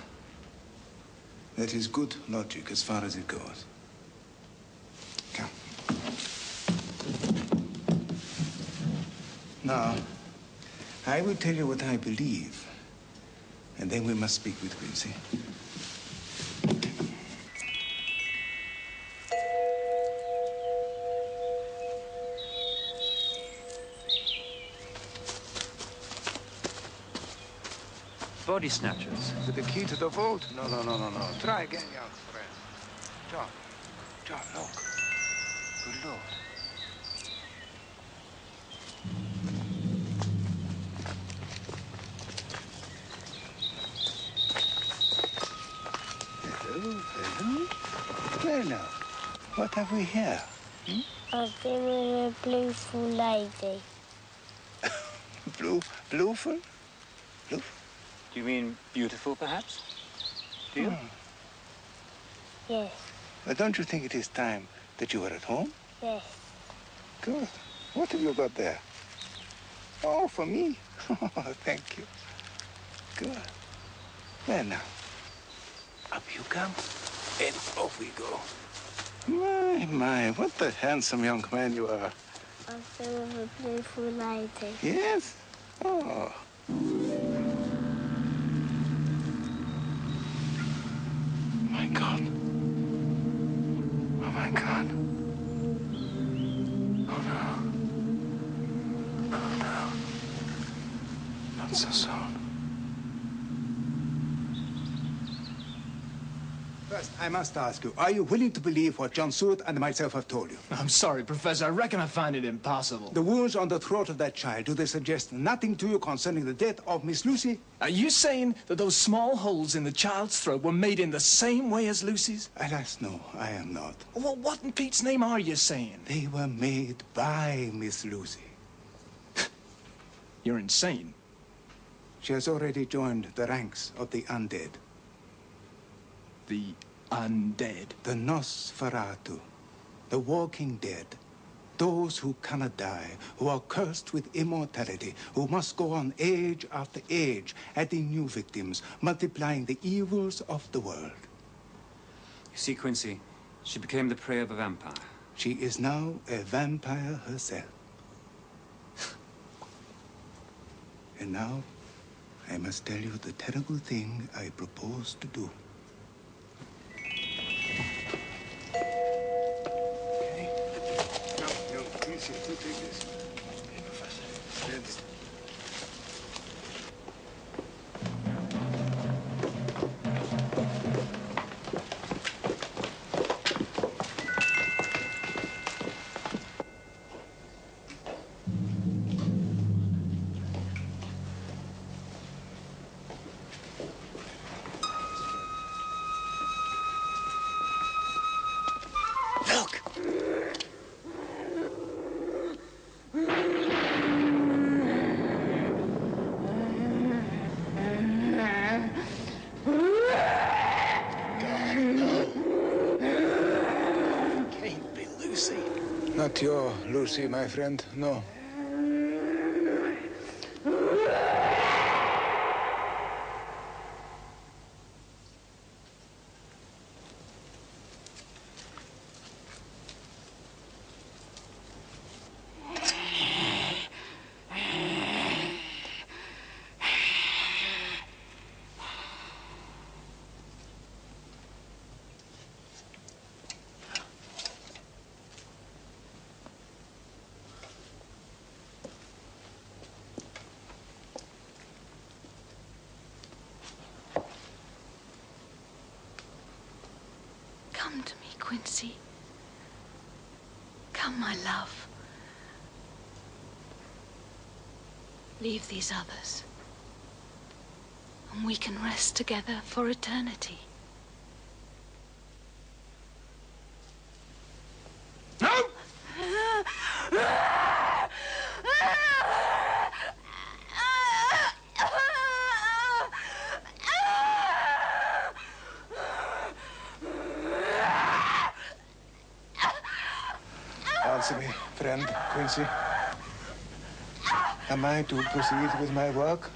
That is good logic as far as it goes. Come. Now, I will tell you what I believe, and then we must speak with Quincy. Body snatchers. With the key to the vault? No. Try again, young friend. John, look. Good Lord. Hello. Well now, what have we here? A very beautiful lady. Blueful? Do you mean beautiful, perhaps? Do you? Yes. But don't you think it is time that you were at home? Yes. Good. What have you got there? Oh, for me? Oh, thank you. Good. Well now, up you come, and off we go. My, what a handsome young man you are. A very beautiful lady. Yes? Oh. My God. Oh, my God. Oh, no. Oh, no. Not so soon. First, I must ask you, are you willing to believe what John Stewart and myself have told you? I'm sorry, Professor. I reckon I find it impossible. The wounds on the throat of that child, do they suggest nothing to you concerning the death of Miss Lucy? Are you saying that those small holes in the child's throat were made in the same way as Lucy's? Alas, no, I am not. Well, what in Pete's name are you saying? They were made by Miss Lucy. You're insane. She has already joined the ranks of the undead. The undead? The Nosferatu, the walking dead. Those who cannot die, who are cursed with immortality, who must go on age after age, adding new victims, multiplying the evils of the world. You see, Quincy, she became the prey of a vampire. She is now a vampire herself. And now, I must tell you the terrible thing I propose to do. Okay. No, please, you take this. Okay, Professor. Yes. Not your Lucy, my friend, no. Come to me, Quincy. Come, my love. Leave these others, and we can rest together for eternity. No! Answer me, friend Quincy. Am I to proceed with my work?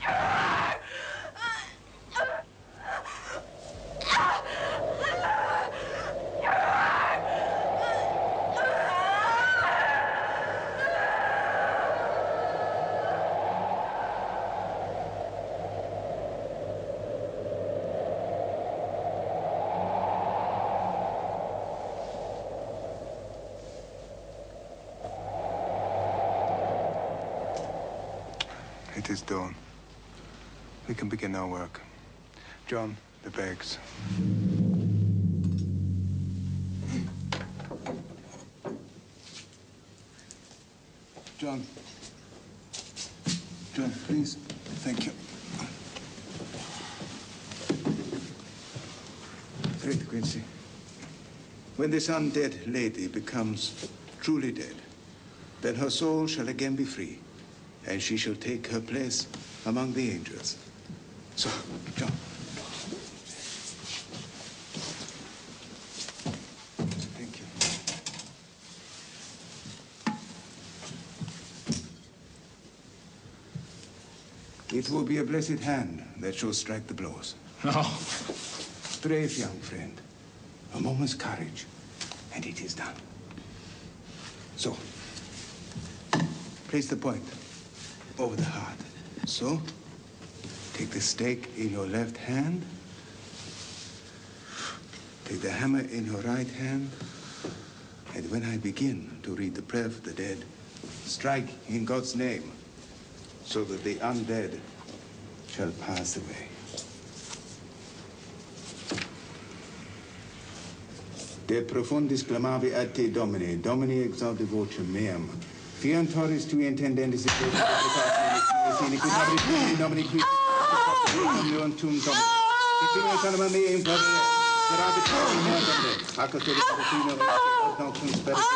It is dawn. We can begin our work. John, the bags. John. John, please. Thank you. Read, Quincy. When this undead lady becomes truly dead, then her soul shall again be free, and she shall take her place among the angels. So, John. Thank you. It will be a blessed hand that shall strike the blows. Oh. Brave young friend. A moment's courage, and it is done. So, place the point over the heart. So, take the stake in your left hand. Take the hammer in your right hand. And when I begin to read the prayer for the dead, strike in God's name, so that the undead shall pass away. De profundis clamavi ad te, Domine, Domine exaudi vocem meam. Fiantoris tui intendendis et Domini qui omnium tum Domine. Domine anima mea in favore. Serabit mea Domine. Acatore Patrino ad cum speritus.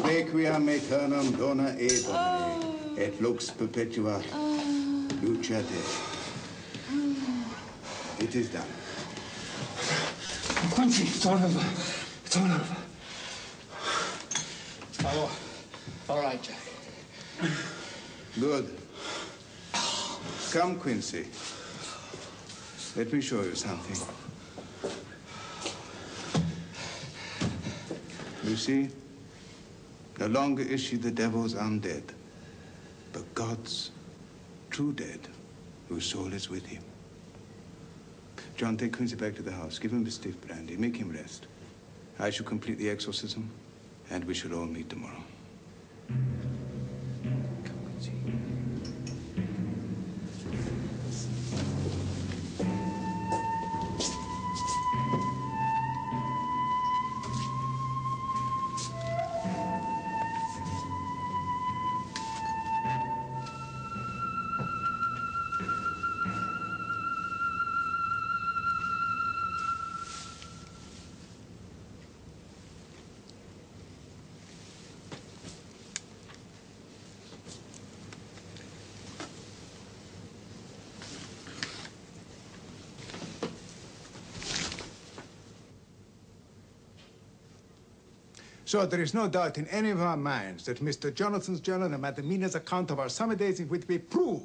Requiem aeternam dona e Domine, et lux perpetua lucia Dei. It is done. Quincy, it's all over. It's all over. Oh, all right, Jack. Good. Come, Quincy. Let me show you something. You see, no longer is she the devil's undead, but God's true dead, whose soul is with him. John, take Quincy back to the house. Give him the stiff brandy. Make him rest. I shall complete the exorcism, and we shall all meet tomorrow. So there is no doubt in any of our minds that Mr. Jonathan's journal and Madam Mina's account of our summer days in which we prove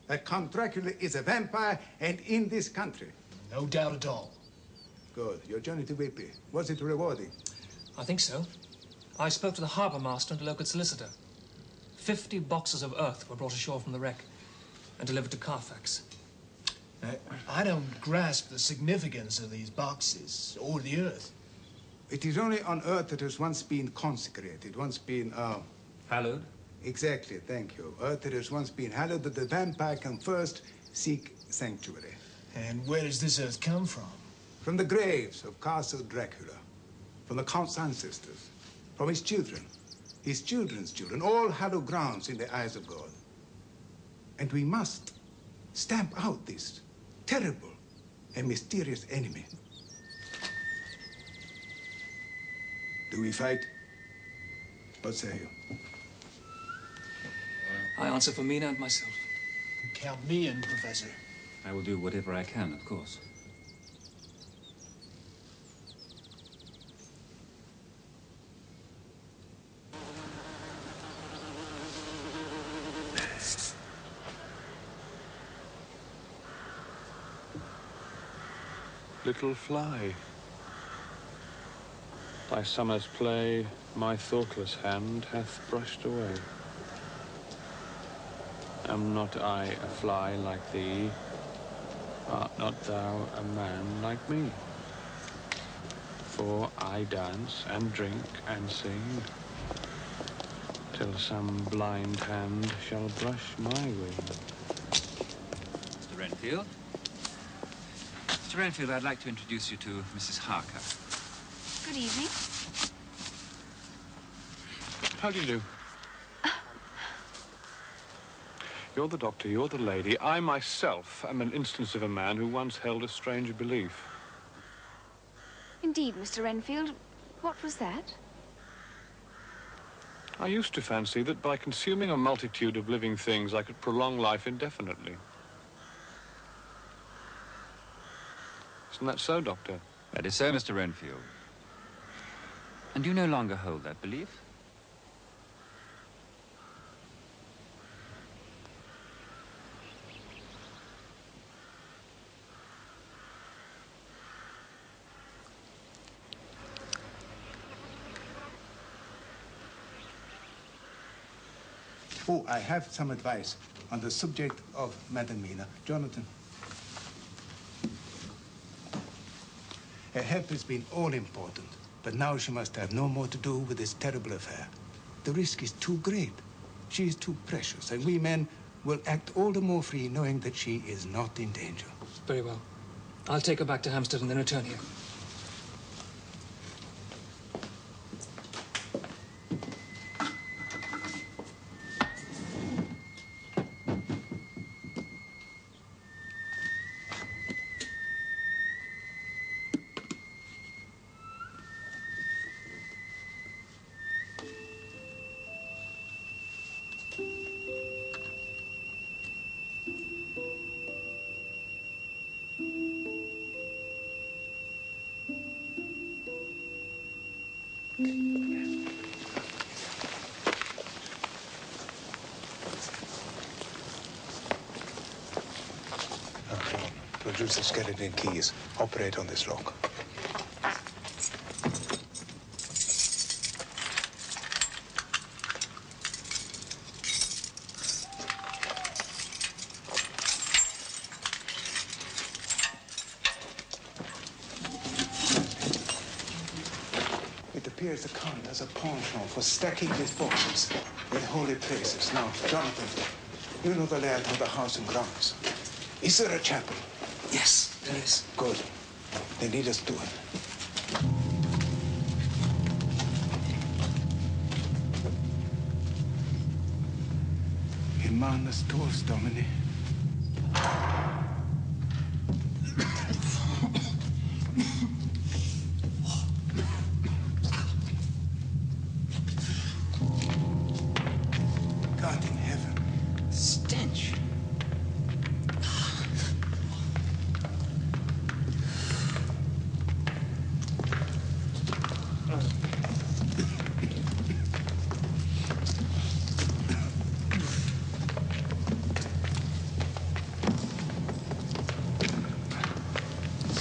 that Count Dracula is a vampire and in this country. No doubt at all. Good. Your journey to Whitby, was it rewarding? I think so. I spoke to the harbour master and a local solicitor. 50 boxes of earth were brought ashore from the wreck and delivered to Carfax. I don't grasp the significance of these boxes or the earth. It is only on earth that has once been consecrated, once been, hallowed? Exactly, thank you. Earth that has once been hallowed, that the vampire can first seek sanctuary. And where does this earth come from? From the graves of Castle Dracula, from the Count's ancestors, from his children, his children's children, all hallowed grounds in the eyes of God. And we must stamp out this terrible and mysterious enemy. Do we fight? What say you? I answer for Mina and myself. Count me in, Professor. I will do whatever I can, of course. Little fly, thy summer's play my thoughtless hand hath brushed away. Am not I a fly like thee? Art not thou a man like me? For I dance and drink and sing, till some blind hand shall brush my wing. Mr. Renfield? Mr. Renfield, I'd like to introduce you to Mrs. Harker. Good evening. How do you do? You're the doctor, you're the lady. I myself am an instance of a man who once held a strange belief. Indeed, Mr. Renfield. What was that? I used to fancy that by consuming a multitude of living things, I could prolong life indefinitely. Isn't that so, Doctor? That is so, Mr. Renfield. And you no longer hold that belief? Oh, I have some advice on the subject of Madam Mina. Jonathan. Her health has been all-important, but now she must have no more to do with this terrible affair. The risk is too great. She is too precious, and we men will act all the more free knowing that she is not in danger. Very well. I'll take her back to Hampstead and then return here. Produce the skeleton keys. Operate on this lock. It appears the Count has a penchant for stacking his boxes in holy places. Now, Jonathan, you know the layout of the house and grounds. Is there a chapel? Yes, there is. Good. They need us to it. Hermanus tuos, Domini. God in heaven. Stench.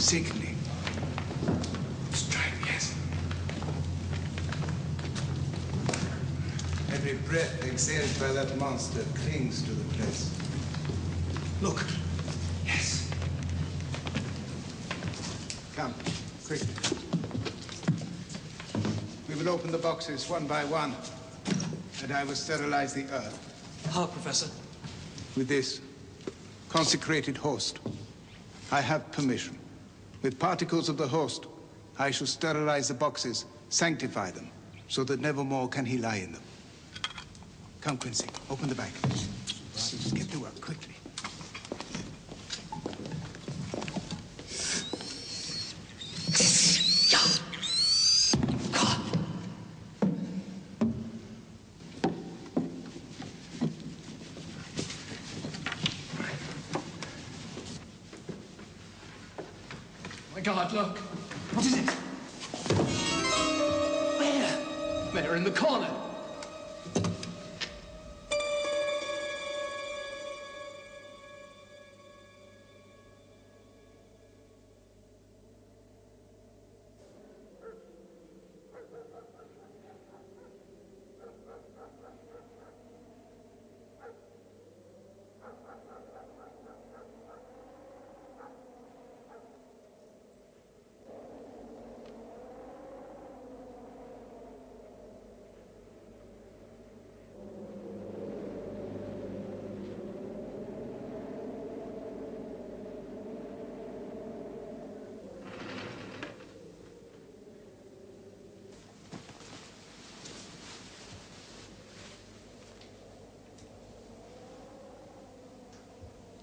Sickening. Strike, yes. Every breath exhaled by that monster clings to the place. Look. Yes. Come, quickly. We will open the boxes one by one, and I will sterilize the earth. How, Professor? With this consecrated host, I have permission. With particles of the host, I shall sterilize the boxes, sanctify them, so that never more can he lie in them. Come, Quincy, open the bag. Let's get to work quickly. My God, look. What is it? Where? There, in the corner.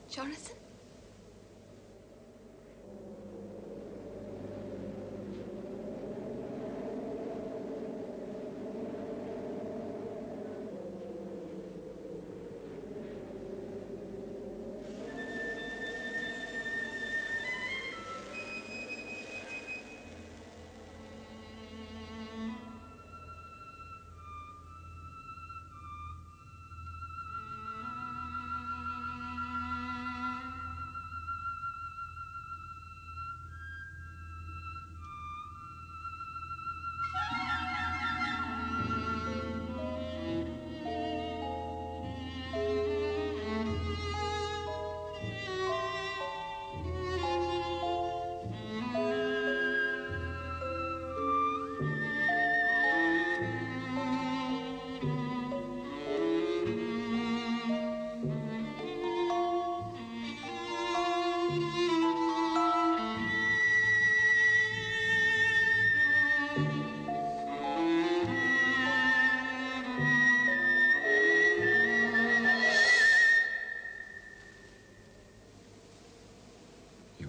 Jonathan?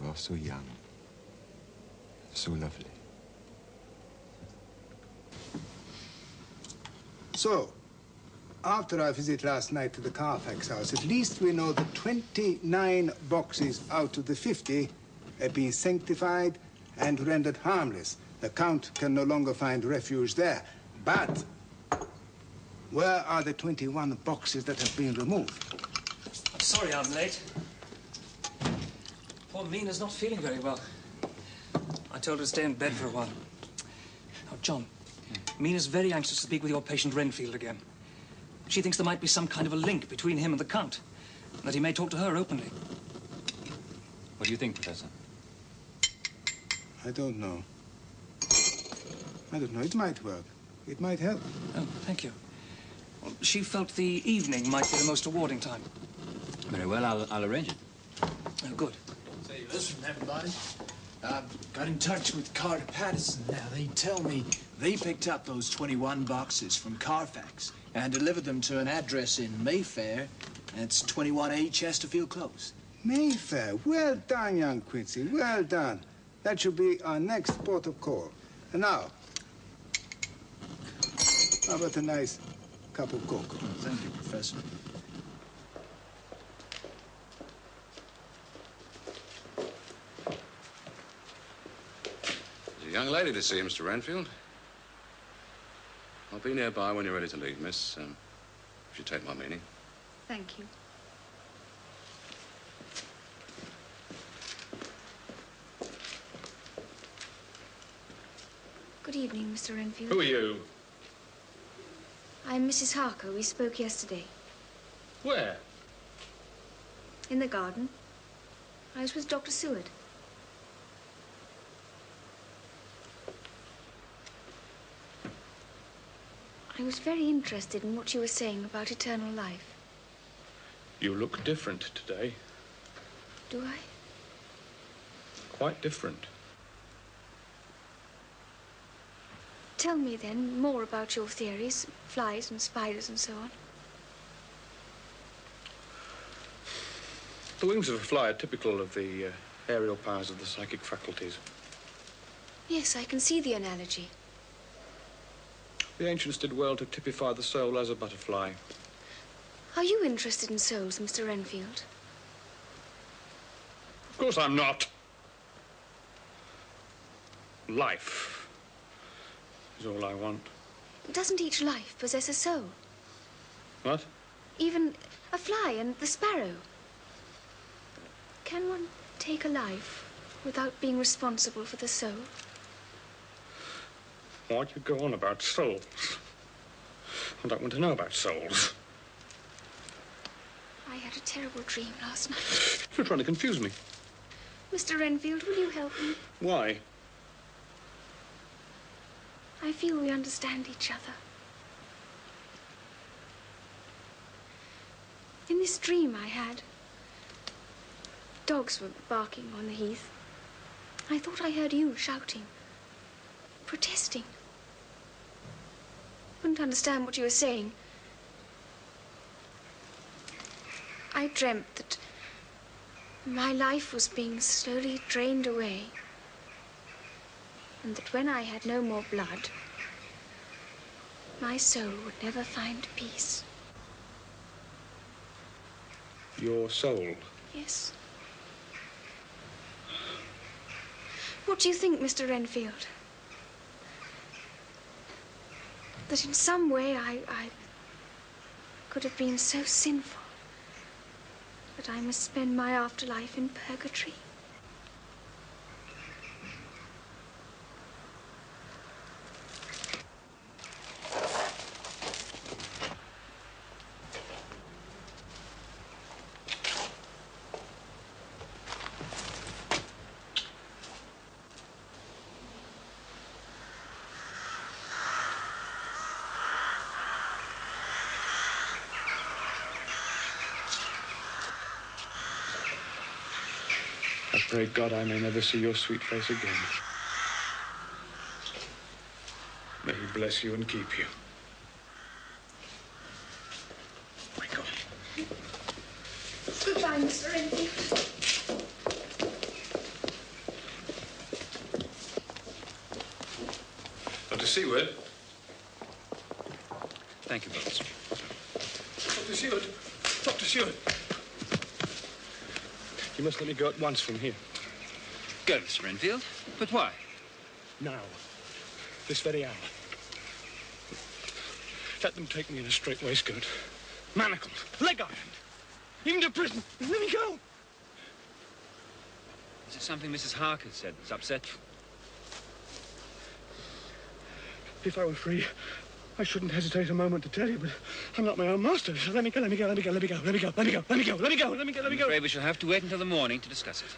are so young, so lovely. So, after our visit last night to the Carfax house, at least we know that 29 boxes out of the 50 have been sanctified and rendered harmless. The Count can no longer find refuge there. But where are the 21 boxes that have been removed? I'm sorry I'm late. Poor Mina's not feeling very well. I told her to stay in bed for a while. Now, John, Mina's very anxious to speak with your patient Renfield again. She thinks there might be some kind of a link between him and the Count, and that he may talk to her openly. What do you think, Professor? I don't know. I don't know. It might work. It might help. Oh, thank you. Well, she felt the evening might be the most rewarding time. Very well, I'll arrange it. Oh, good. Say, listen, everybody. I've got in touch with Carter Patterson now. They tell me they picked up those 21 boxes from Carfax and delivered them to an address in Mayfair. It's 21A Chesterfield Close. Mayfair. Well done, young Quincy. Well done. That should be our next port of call. And now, how about a nice cup of cocoa? Oh, thank you, Professor. There's a young lady to see, Mr. Renfield. I'll be nearby when you're ready to leave, miss. If you take my meaning. Thank you. Good evening, Mr. Renfield. Who are you? I'm Mrs. Harker. We spoke yesterday. Where? In the garden. I was with Dr. Seward. I was very interested in what you were saying about eternal life. You look different today. Do I? Quite different. Tell me, then, more about your theories, flies and spiders and so on. The wings of a fly are typical of the aerial powers of the psychic faculties. Yes, I can see the analogy. The ancients did well to typify the soul as a butterfly. Are you interested in souls, Mr. Renfield? Of course I'm not. Life is all I want. Doesn't each life possess a soul? What? Even a fly and the sparrow. Can one take a life without being responsible for the soul? Why do you go on about souls? I don't want to know about souls. I had a terrible dream last night. You're trying to confuse me. Mr. Renfield, will you help me? Why? I feel we understand each other. In this dream I had, dogs were barking on the heath. I thought I heard you shouting, protesting. Couldn't understand what you were saying. I dreamt that my life was being slowly drained away, and that when I had no more blood, my soul would never find peace. Your soul? Yes. What do you think, Mr. Renfield? That in some way I could have been so sinful that I must spend my afterlife in purgatory? I pray God I may never see your sweet face again. May he bless you and keep you. My God. Goodbye, Mr. Renfield. Seward. Thank you, Vost. Dr. Seward. Dr. Seward. You must let me go at once from here. Go, Mr. Renfield. But why? Now. This very hour. Let them take me in a straight waistcoat. Manacled. Leg ironed. Even to prison. Let me go. Is it something Mrs. Harker said that's upset you? If I were free, I shouldn't hesitate a moment to tell you, but I'm not my own master, so let me go, let me go, let me go, let me go, let me go, let me go, let me go, let me go, let me go, let me go. I'm afraid we shall have to wait until the morning to discuss it.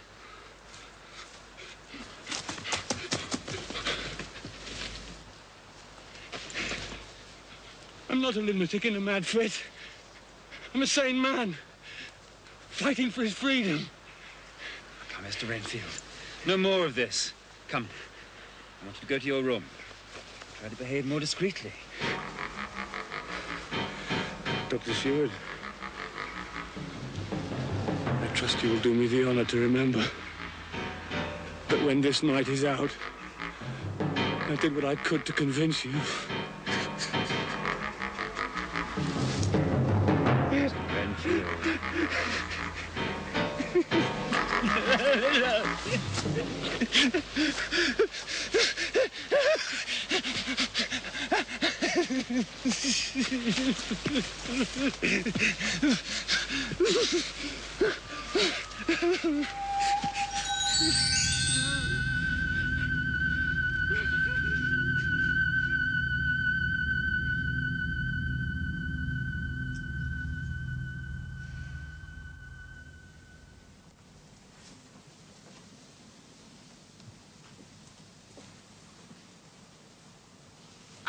I'm not a lunatic in a mad fit. I'm a sane man, fighting for his freedom. Come, Mr. Renfield. No more of this. Come. I want you to go to your room. Try to behave more discreetly. Dr. Seward, I trust you will do me the honor to remember that when this night is out, I did what I could to convince you. Renfield.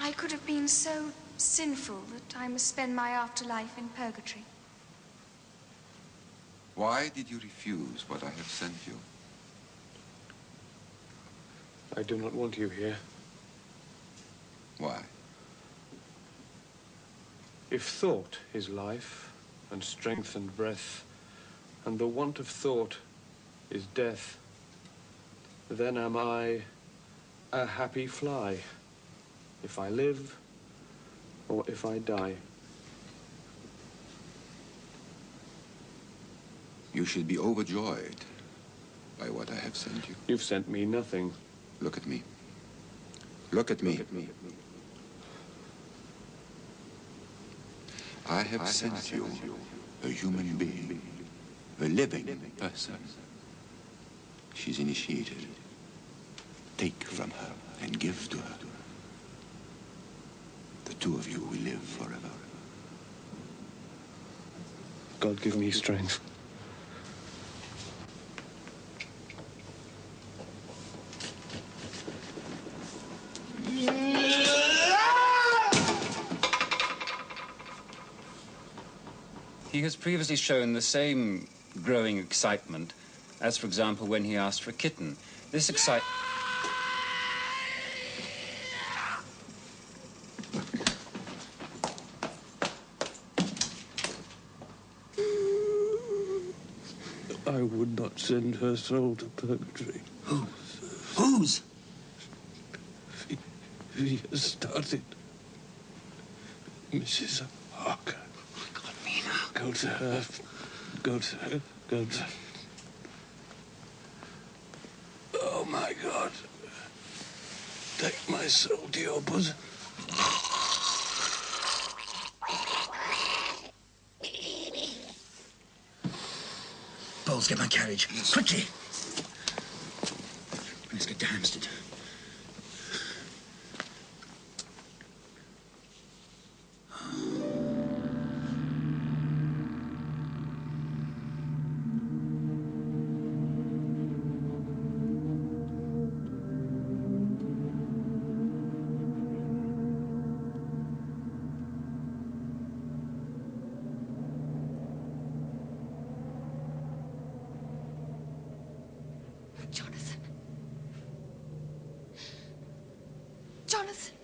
I could have been so sinful that I must spend my afterlife in purgatory. Why did you refuse what I have sent you? I do not want you here. Why? If thought is life, and strength and breath, and the want of thought is death, then am I a happy fly, if I live or if I die. You should be overjoyed by what I have sent you. You've sent me nothing. Look at me. Look at me. Look at me. I have sent you a human being, a living person. She's initiated. Take from her and give to her. The two of you will live forever. God give me strength. He has previously shown the same growing excitement as, for example, when he asked for a kitten. This excitement... I would not send her soul to purgatory. Whose? She has started. Mrs. Harker. God, Mina. Go to her. Go to her. Go to her. Oh, my God. Take my soul to your bosom. Bowles, get my carriage. Quickly. Let's get to Hampstead. Jonathan. Jonathan.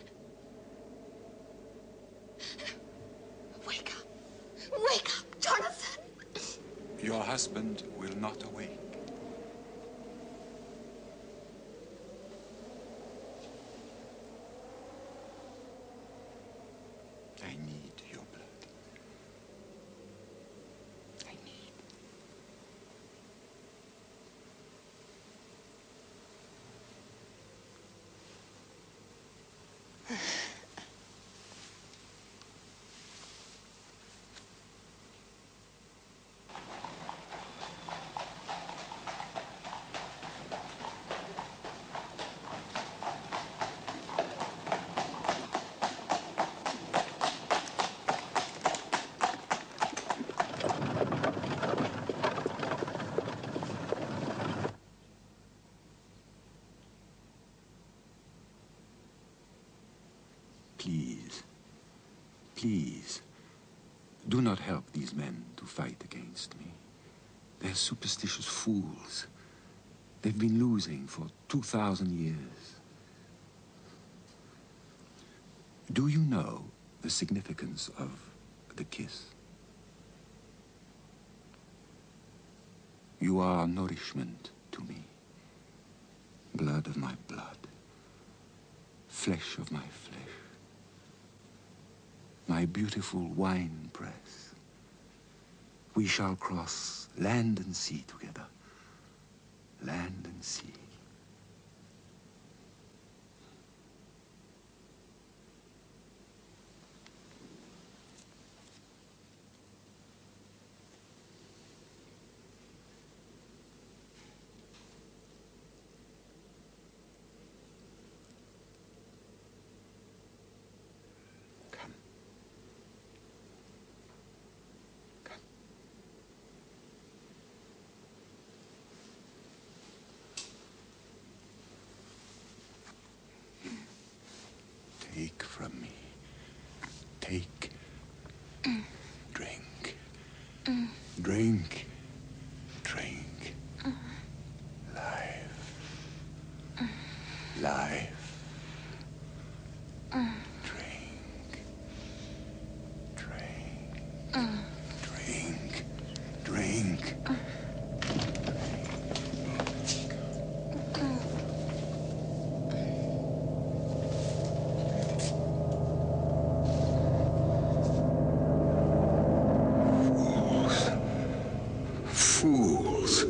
Wake up. Wake up, Jonathan. Your husband will not awake. please, please, do not help these men to fight against me. They're superstitious fools. They've been losing for 2,000 years. Do you know the significance of the kiss? You are nourishment to me, blood of my blood, flesh of my flesh, my beautiful wine press. We shall cross land and sea together, land and sea. Take from me. Take. Drink. Drink. Drink. Life. Life. Drink. Drink. Drink. Drink. Fools.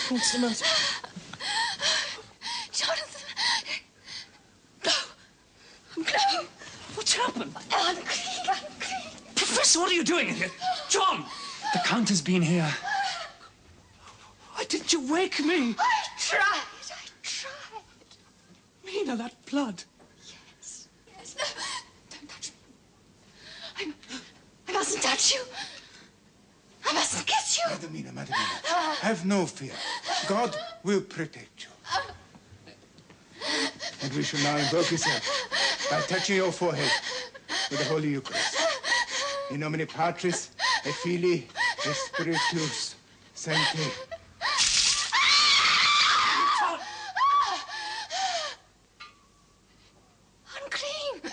What's the matter? Jonathan! Go! Go! What's happened? I'm clean. Professor, what are you doing in here? John! The Count has been here. Why didn't you wake me? I tried. Mina, that blood. Yes. No, don't touch me. I mustn't touch you. I mustn't kiss you. Madamina, Madamina, have no fear. God will protect you. And we shall now invoke his help by touching your forehead with the Holy Eucharist. In nomine Patris, et Filii, et Spiritus Sancti. Unclean.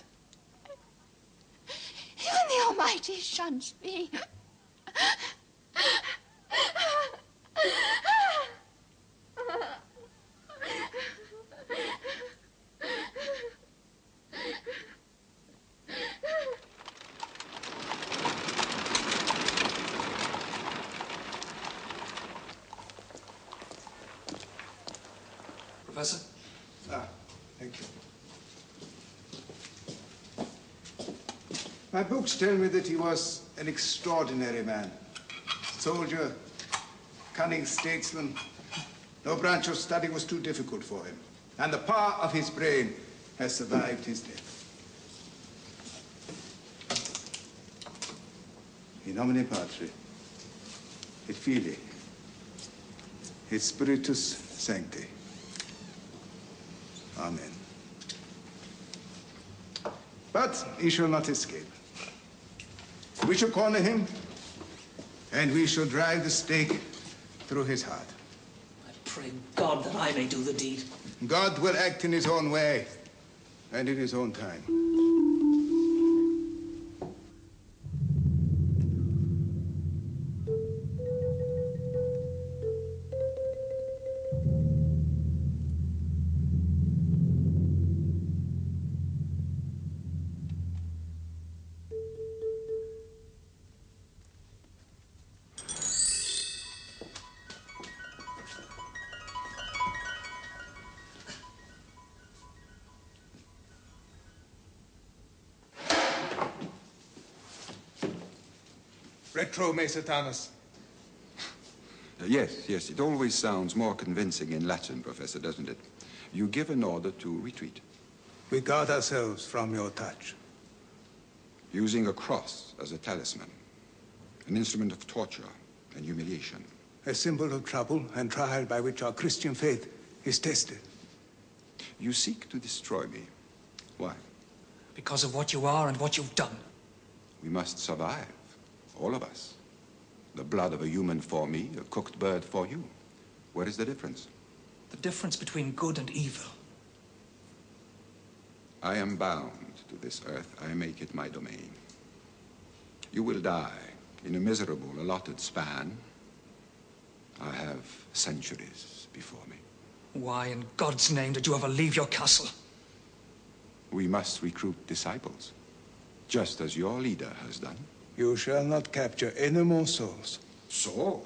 Even the Almighty shuns me. Professor? Thank you. My books tell me that he was an extraordinary man. Soldier, cunning statesman. No branch of study was too difficult for him. And the power of his brain has survived his death. In nomine Patri, et Filii, et Spiritus Sancti. Amen. But he shall not escape. We shall corner him, and we shall drive the stake through his heart. I pray God that I may do the deed. God will act in his own way and in his own time. Retro, Maester Thomas. Yes, it always sounds more convincing in Latin, Professor, doesn't it? You give an order to retreat. We guard ourselves from your touch. using a cross as a talisman, an instrument of torture and humiliation. A symbol of trouble and trial by which our Christian faith is tested. You seek to destroy me. Why? Because of what you are and what you've done. We must survive, all of us. The blood of a human for me, a cooked bird for you. What is the difference? The difference between good and evil. I am bound to this earth. I make it my domain. You will die in a miserable, allotted span. I have centuries before me. Why in God's name did you ever leave your castle? We must recruit disciples, just as your leader has done. You shall not capture any more souls. Souls?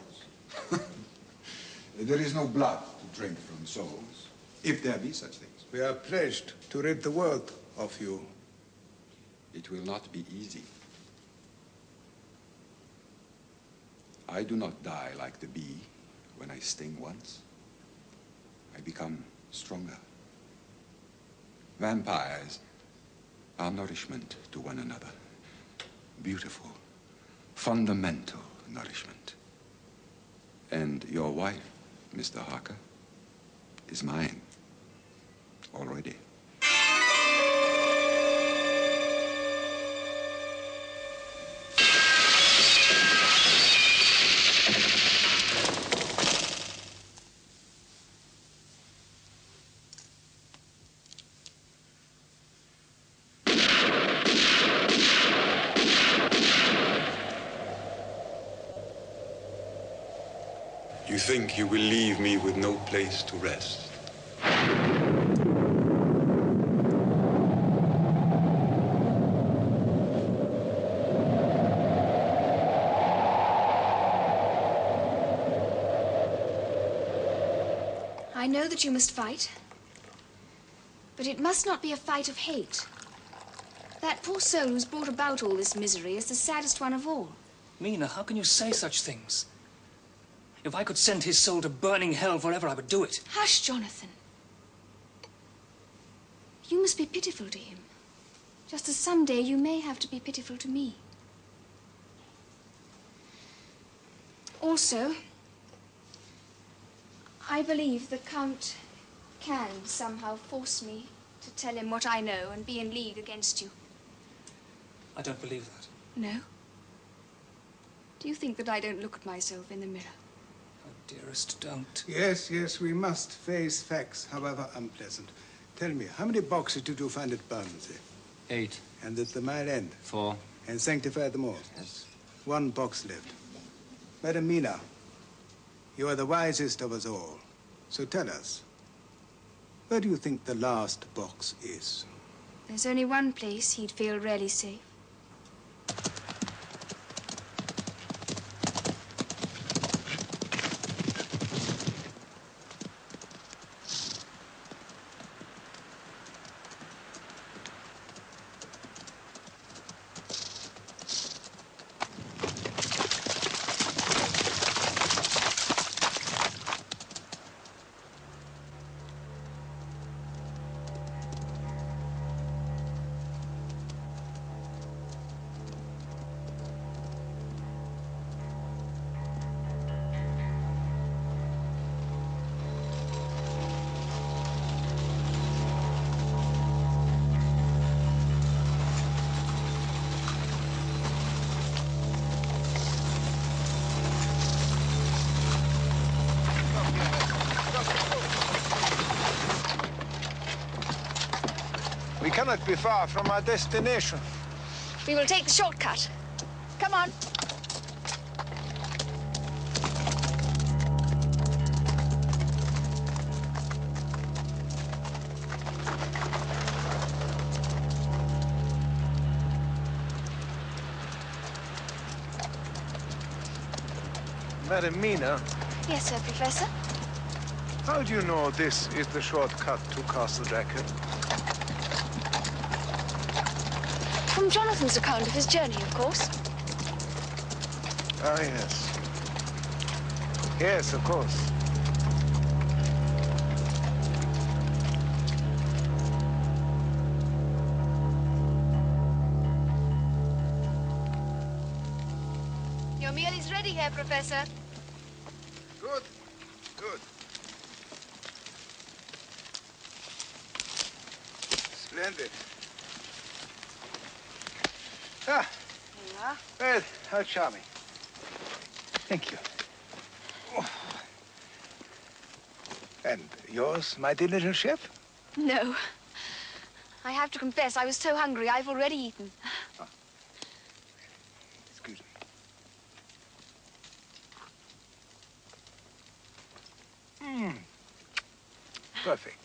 There is no blood to drink from souls, if there be such things. We are pledged to rid the world of you. It will not be easy. I do not die like the bee when I sting once. I become stronger. Vampires are nourishment to one another. Beautiful, fundamental nourishment. And your wife, Mr. Harker, is mine already. You think you will leave me with no place to rest? I know that you must fight, but it must not be a fight of hate. That poor soul who's brought about all this misery is the saddest one of all. Mina, how can you say such things? If I could send his soul to burning hell forever, I would do it. Hush, Jonathan. You must be pitiful to him, just as someday you may have to be pitiful to me. Also, I believe the Count can somehow force me to tell him what I know and be in league against you. I don't believe that. No? Do you think that I don't look at myself in the mirror? Oh, dearest, don't. Yes, yes, we must face facts, however unpleasant. Tell me, how many boxes did you find at Bermondsey? 8. And at the Mile End? 4. And sanctified them all? Yes. 1 box left. Madam Mina, you are the wisest of us all. So tell us, where do you think the last box is? There's only one place he'd feel really safe. We cannot be far from our destination. We will take the shortcut. Come on. Madam Mina, Yes, sir, Professor. how do you know this is the shortcut to Castle Dracula? From Jonathan's account of his journey, of course. Ah, yes. Yes, of course. meal is ready here, Professor. Good. Good. Splendid. Ah. Here you are. Well, how charming. Thank you. And yours, my dear little chef? No. I have to confess, I was so hungry, I've already eaten. Excuse me. Perfect.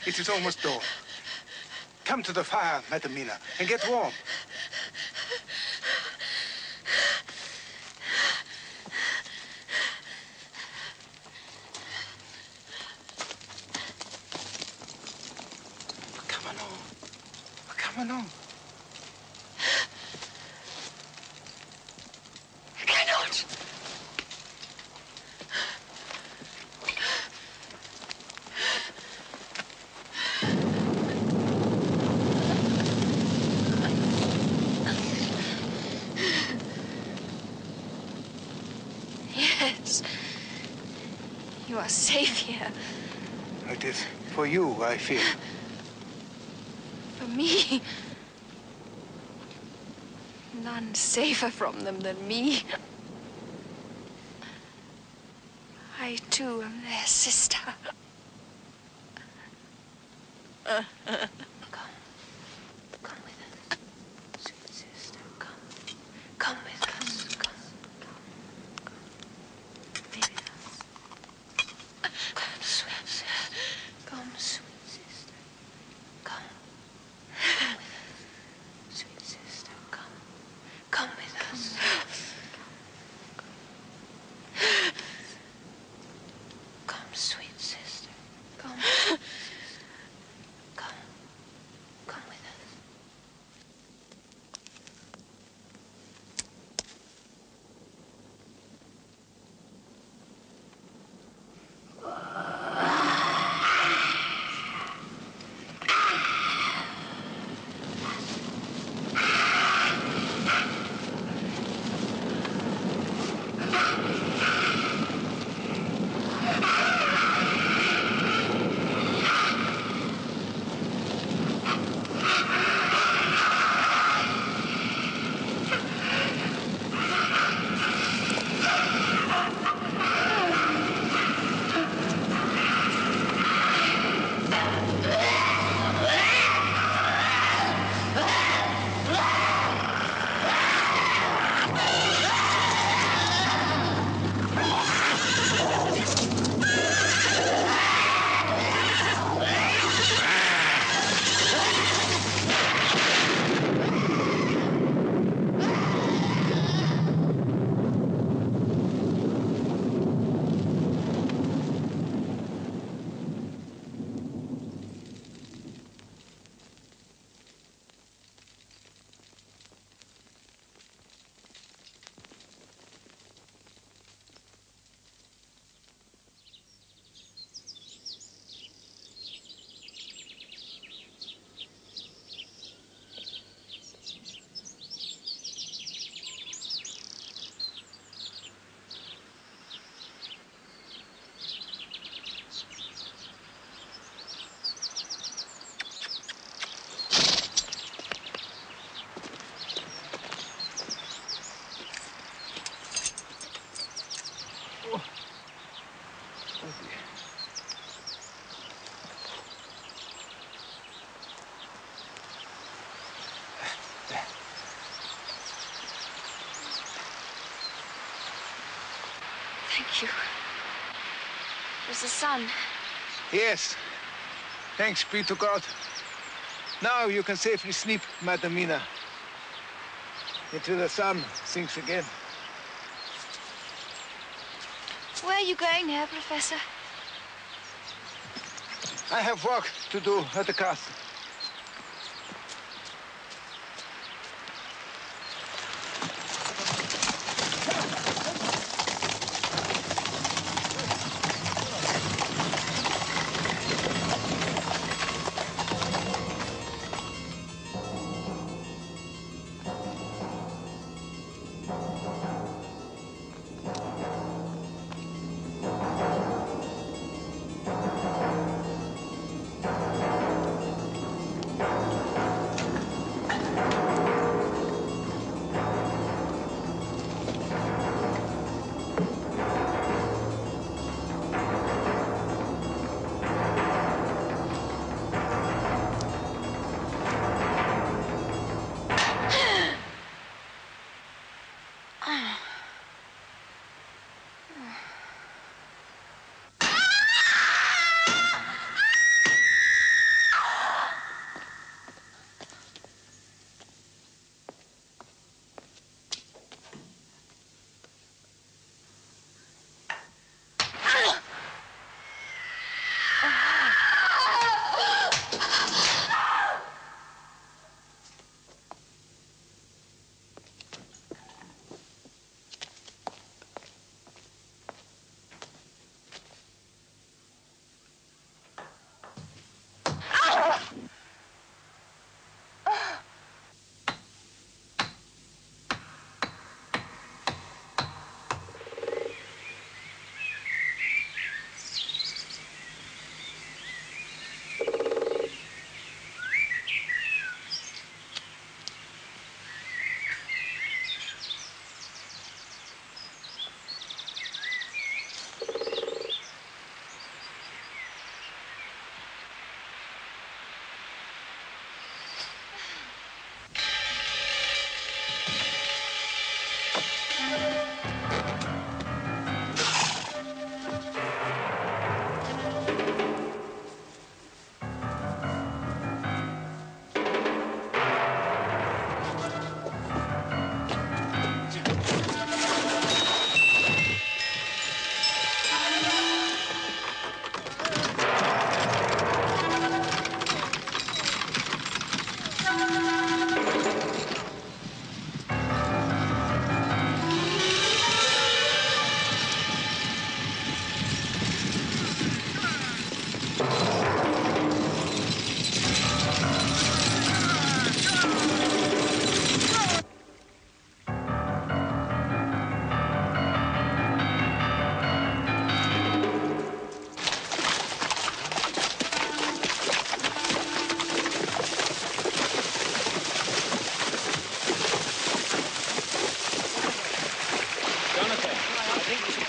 It is almost dawn. Come to the fire, Madam Mina, and get warm. Come along. Come along. I cannot. Yes. You are safe here. It is for you, I fear. For me. None safer from them than me. I, too, am their sister. Come with us, sweet sister. Come with us. Come with us. Come, sweet sister. Come, sweet sister. Come with us, sweet sister. Come with us. Come, sweet sister. Come, sweet sister. Come. Thank you. It was the sun. Yes. Thanks be to God. Now you can safely sleep, Madam Mina, until the sun sinks again. Where are you going, Herr Professor? I have work to do at the castle.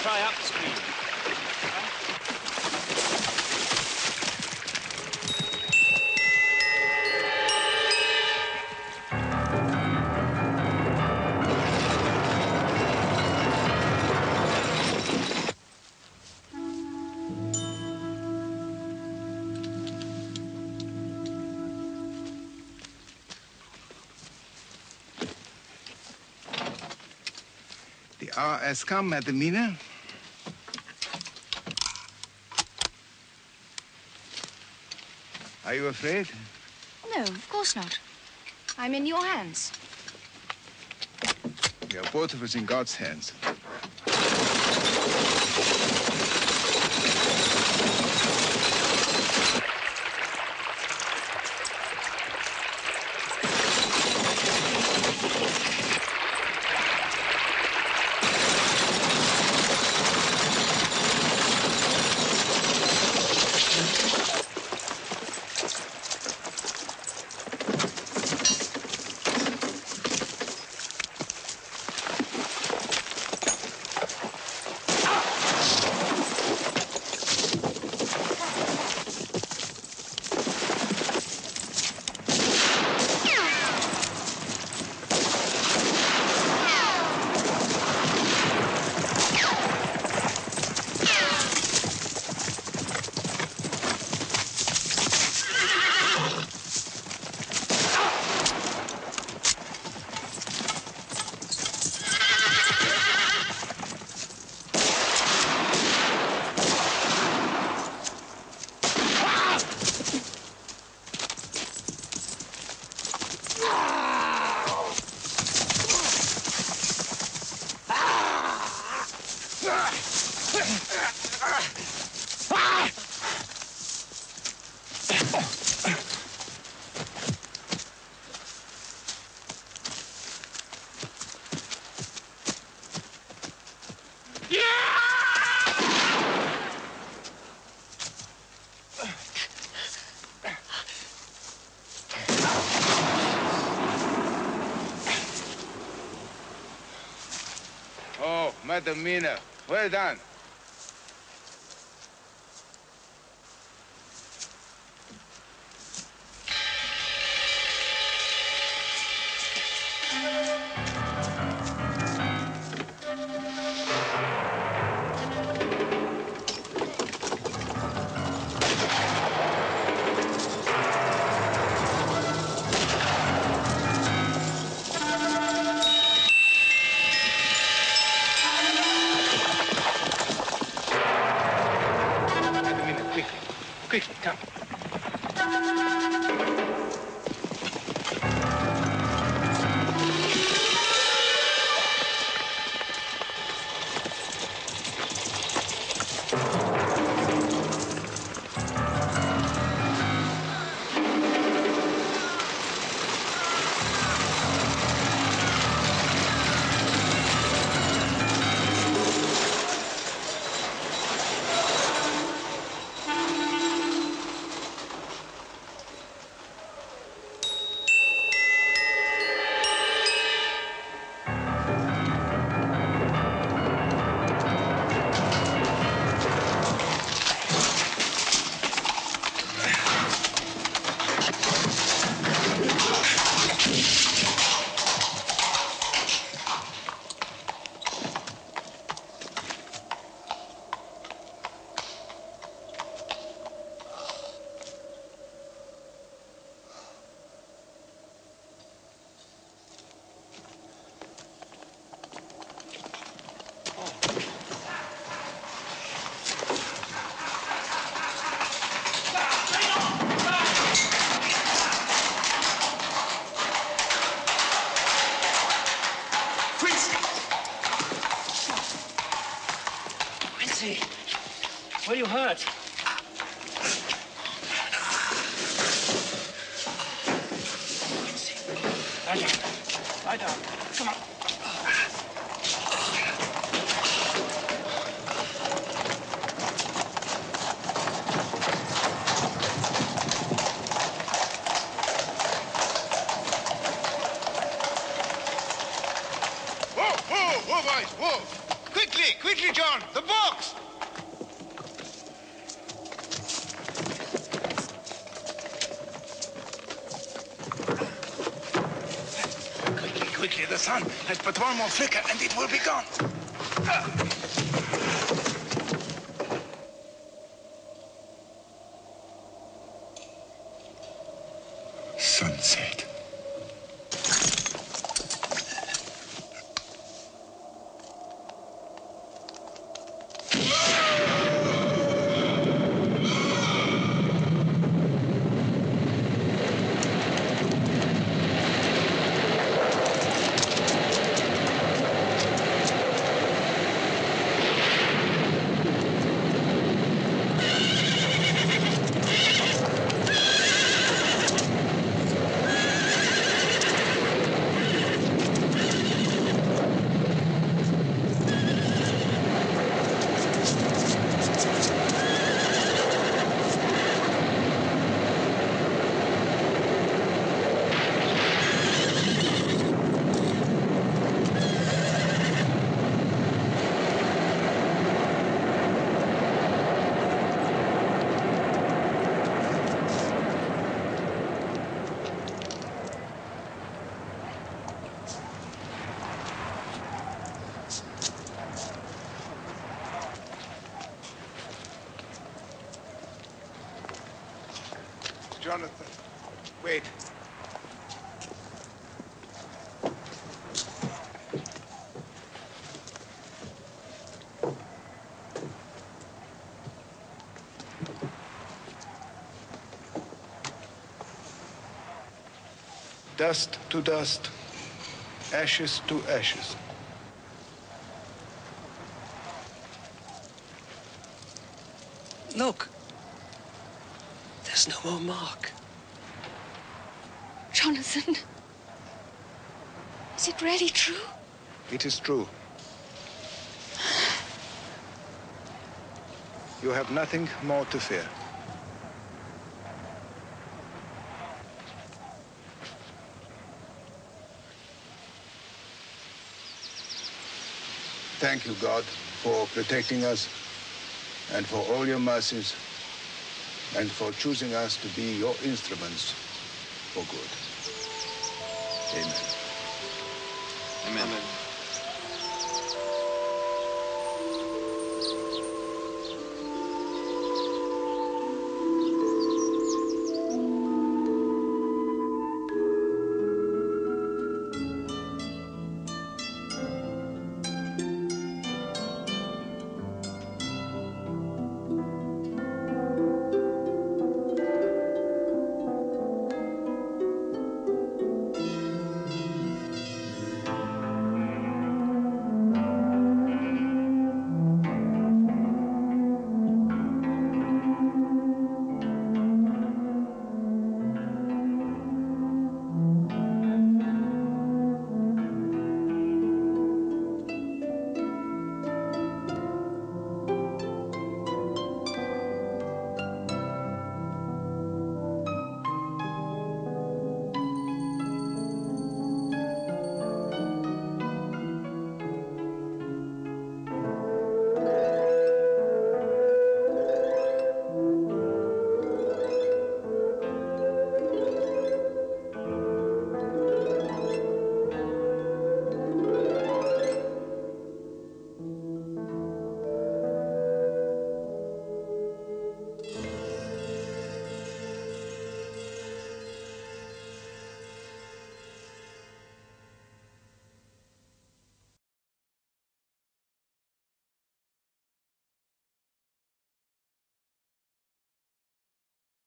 Try upstream. The hour has come, Madam Mina. Are you afraid? No, of course not. I'm in your hands. We are both of us in God's hands. What a winner. Well done. Quickly, come. Where are you hurt? Lie down. Lie down. Come on. Whoa, boys, whoa! Quickly, John, the box! Quickly, the sun has but one more flicker and it will be gone. Sunset. Jonathan, wait. Dust to dust, ashes to ashes. Look. There's no more mark. Jonathan, is it really true? It is true. You have nothing more to fear. thank you, God, for protecting us and for all your mercies and for choosing us to be your instruments for good. Amen. Amen.